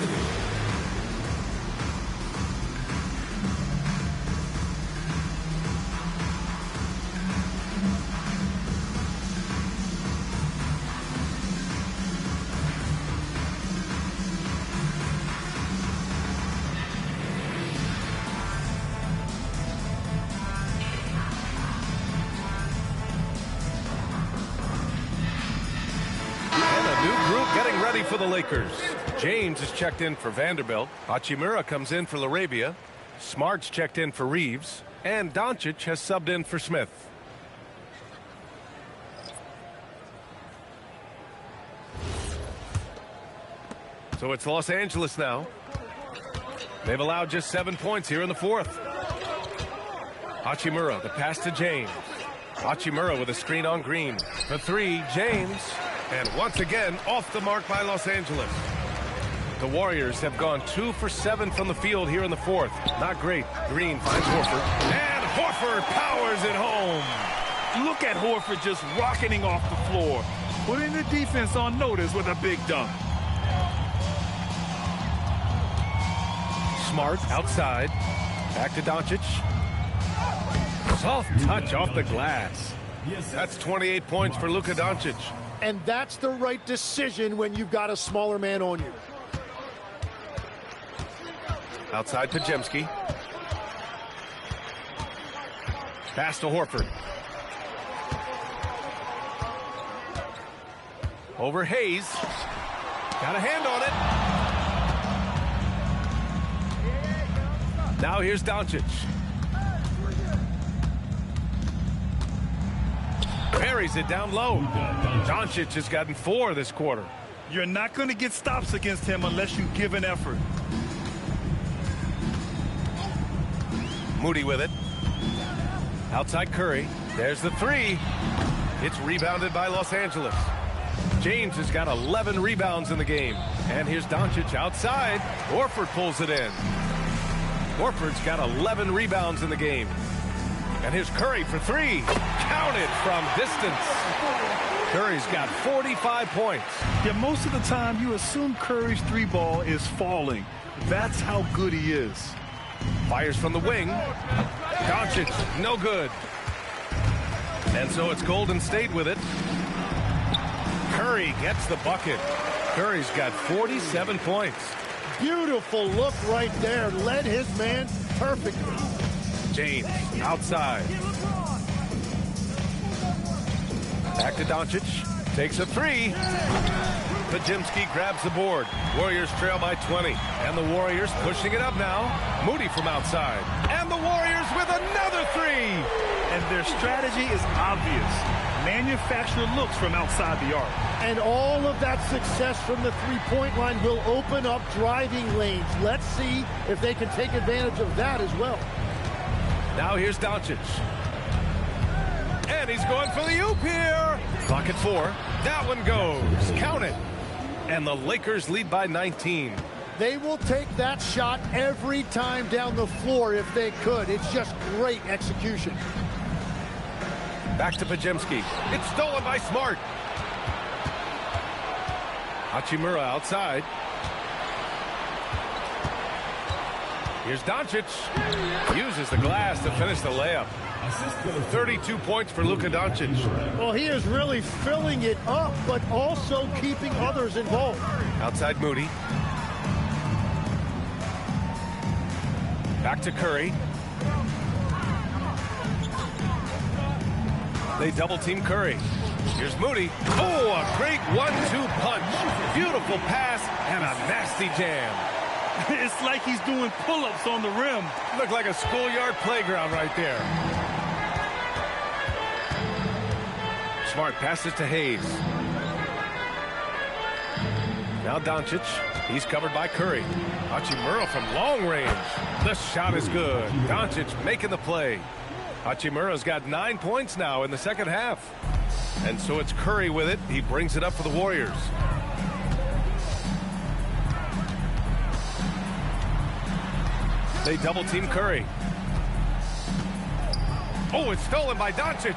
[SPEAKER 1] For the Lakers. James is checked in for Vanderbilt. Hachimura comes in for LaRabia. Smart's checked in for Reeves. And Doncic has subbed in for Smith. So it's Los Angeles now. They've allowed just 7 points here in the fourth. Hachimura, the pass to James. Hachimura with a screen on Green. The three, James. And once again, off the mark by Los Angeles. The Warriors have gone 2 for 7 from the field here in the fourth. Not great. Green finds Horford. And Horford powers it home.
[SPEAKER 2] Look at Horford just rocketing off the floor, putting the defense on notice with a big dunk.
[SPEAKER 1] Smart outside. Back to Doncic. Soft touch off the glass. That's 28 points for Luka Doncic.
[SPEAKER 3] And that's the right decision when you've got a smaller man on you.
[SPEAKER 1] Outside Pajemski. Pass to Horford. Over Hayes. Got a hand on it. Now here's Doncic. Buries it down low. Doncic has gotten 4 this quarter.
[SPEAKER 2] You're not going to get stops against him unless you give an effort.
[SPEAKER 1] Moody with it. Outside Curry. There's the three. It's rebounded by Los Angeles. James has got 11 rebounds in the game. And here's Doncic outside. Horford pulls it in. Horford's got 11 rebounds in the game. And here's Curry for 3. Counted from distance. Curry's got 45 points.
[SPEAKER 2] Yeah, most of the time you assume Curry's 3 ball is falling. That's how good he is.
[SPEAKER 1] Fires from the wing. Doncic, no good. And so it's Golden State with it. Curry gets the bucket. Curry's got 47 points.
[SPEAKER 3] Beautiful look right there. Led his man perfectly.
[SPEAKER 1] James outside. Back to Doncic. Takes a 3. Pajemski grabs the board. Warriors trail by 20. And the Warriors pushing it up now. Moody from outside. And the Warriors with another 3.
[SPEAKER 2] And their strategy is obvious. Manufacture looks from outside the arc.
[SPEAKER 3] And all of that success from the three-point line will open up driving lanes. Let's see if they can take advantage of that as well.
[SPEAKER 1] Now here's Doncic. And he's going for the oop here. Clock at 4. That one goes. Count it. And the Lakers lead by 19.
[SPEAKER 3] They will take that shot every time down the floor if they could. It's just great execution.
[SPEAKER 1] Back to Pajemski. It's stolen by Smart. Hachimura outside. Here's Doncic. Uses the glass to finish the layup. 32 points for Luka Doncic.
[SPEAKER 3] Well, he is really filling it up, but also keeping others involved.
[SPEAKER 1] Outside Moody. Back to Curry. They double-team Curry. Here's Moody. Oh, a great 1-2 punch. Beautiful pass and a nasty jam.
[SPEAKER 2] It's like he's doing pull-ups on the rim.
[SPEAKER 1] Looked like a schoolyard playground right there. Smart passes to Hayes. Now Doncic. He's covered by Curry. Hachimura from long range. The shot is good. Doncic making the play. Hachimura's got 9 points now in the second half. And so it's Curry with it. He brings it up for the Warriors. They double-team Curry. Oh, it's stolen by Doncic.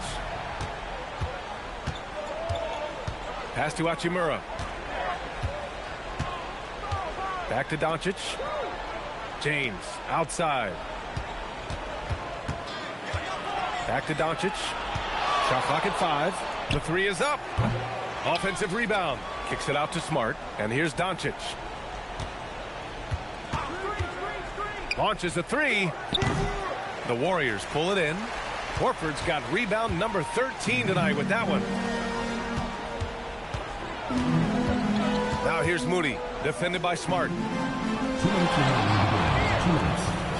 [SPEAKER 1] Pass to Hachimura. Back to Doncic. James outside. Back to Doncic. Shot clock at 5. The three is up. Offensive rebound. Kicks it out to Smart. And here's Doncic. Launches a three. The Warriors pull it in. Horford's got rebound number 13 tonight with that one. Now here's Moody, defended by Smart.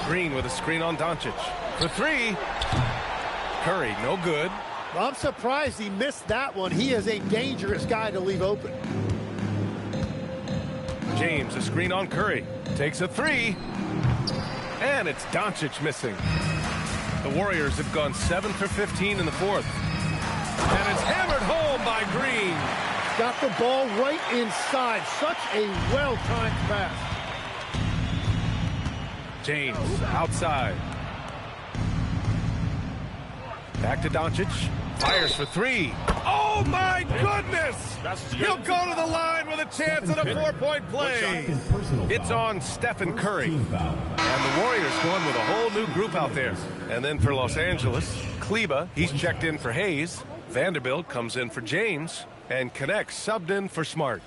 [SPEAKER 1] Green with a screen on Doncic. For three. Curry, no good.
[SPEAKER 3] Well, I'm surprised he missed that one. He is a dangerous guy to leave open.
[SPEAKER 1] James, a screen on Curry. Takes a three. And it's Doncic missing. The Warriors have gone 7 for 15 in the fourth. And it's hammered home by Green.
[SPEAKER 3] Got the ball right inside. Such a well-timed pass.
[SPEAKER 1] James outside. Back to Doncic. Fires for three. Oh, my goodness! He'll go to the line with a chance at a 4-point play. It's on Stephen Curry. And the Warriors going with a whole new group out there. And then for Los Angeles, Kleba, he's checked in for Hayes. Vanderbilt comes in for James. And connects, subbed in for Smart.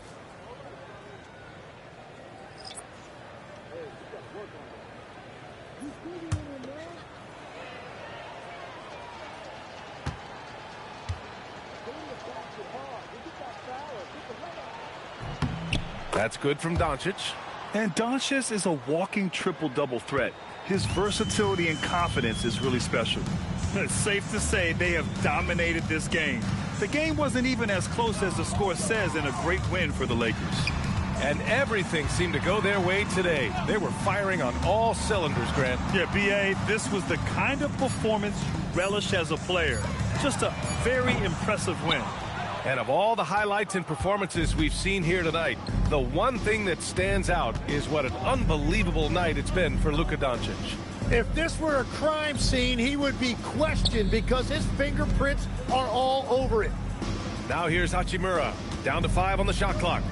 [SPEAKER 1] That's good from Doncic.
[SPEAKER 2] And Doncic is a walking triple-double threat. His versatility and confidence is really special. It's safe to say they have dominated this game. The game wasn't even as close as the score says in a great win for the Lakers.
[SPEAKER 1] And everything seemed to go their way today. They were firing on all cylinders, Grant.
[SPEAKER 2] Yeah, B.A., this was the kind of performance you relish as a player. Just a very impressive win.
[SPEAKER 1] And of all the highlights and performances we've seen here tonight, the one thing that stands out is what an unbelievable night it's been for Luka Doncic.
[SPEAKER 3] If this were a crime scene, he would be questioned because his fingerprints are all over it.
[SPEAKER 1] Now here's Hachimura. Down to 5 on the shot clock.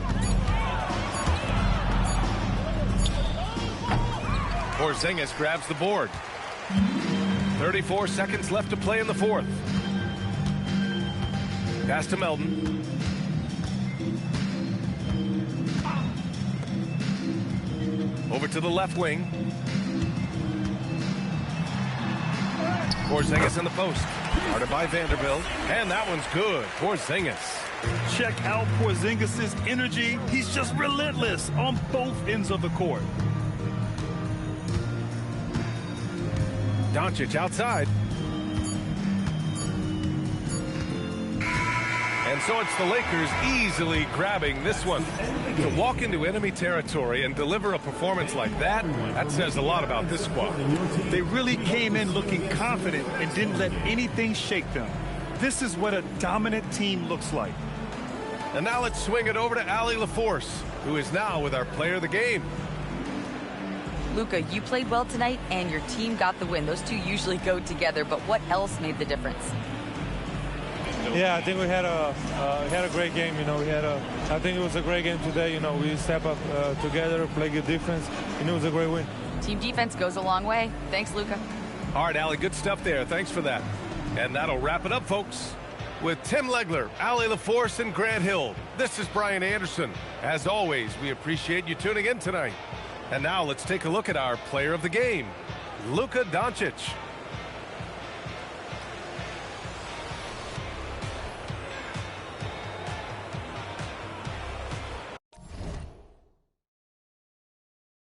[SPEAKER 1] Porzingis grabs the board. 34 seconds left to play in the fourth. Pass to Melton. Over to the left wing. Porzingis in the post. Guarded by Vanderbilt. And that one's good. Porzingis.
[SPEAKER 2] Check out Porzingis' energy. He's just relentless on both ends of the court.
[SPEAKER 1] Doncic outside. And so it's the Lakers easily grabbing this one. To walk into enemy territory and deliver a performance like that, that says a lot about this squad.
[SPEAKER 2] They really came in looking confident and didn't let anything shake them. This is what a dominant team looks like.
[SPEAKER 1] And now let's swing it over to Allie LaForce, who is now with our player of the game.
[SPEAKER 4] Luka, you played well tonight, and your team got the win. Those two usually go together, but what else made the difference?
[SPEAKER 7] Yeah, I think we had a great game. You know, I think it was a great game today. You know, we step up together, play good defense, and it was a great win.
[SPEAKER 4] Team defense goes a long way. Thanks, Luka.
[SPEAKER 1] All right, Allie, good stuff there. Thanks for that. And that'll wrap it up, folks. With Tim Legler, Allie LaForce, and Grant Hill, this is Brian Anderson. As always, we appreciate you tuning in tonight. And now let's take a look at our player of the game, Luka Doncic.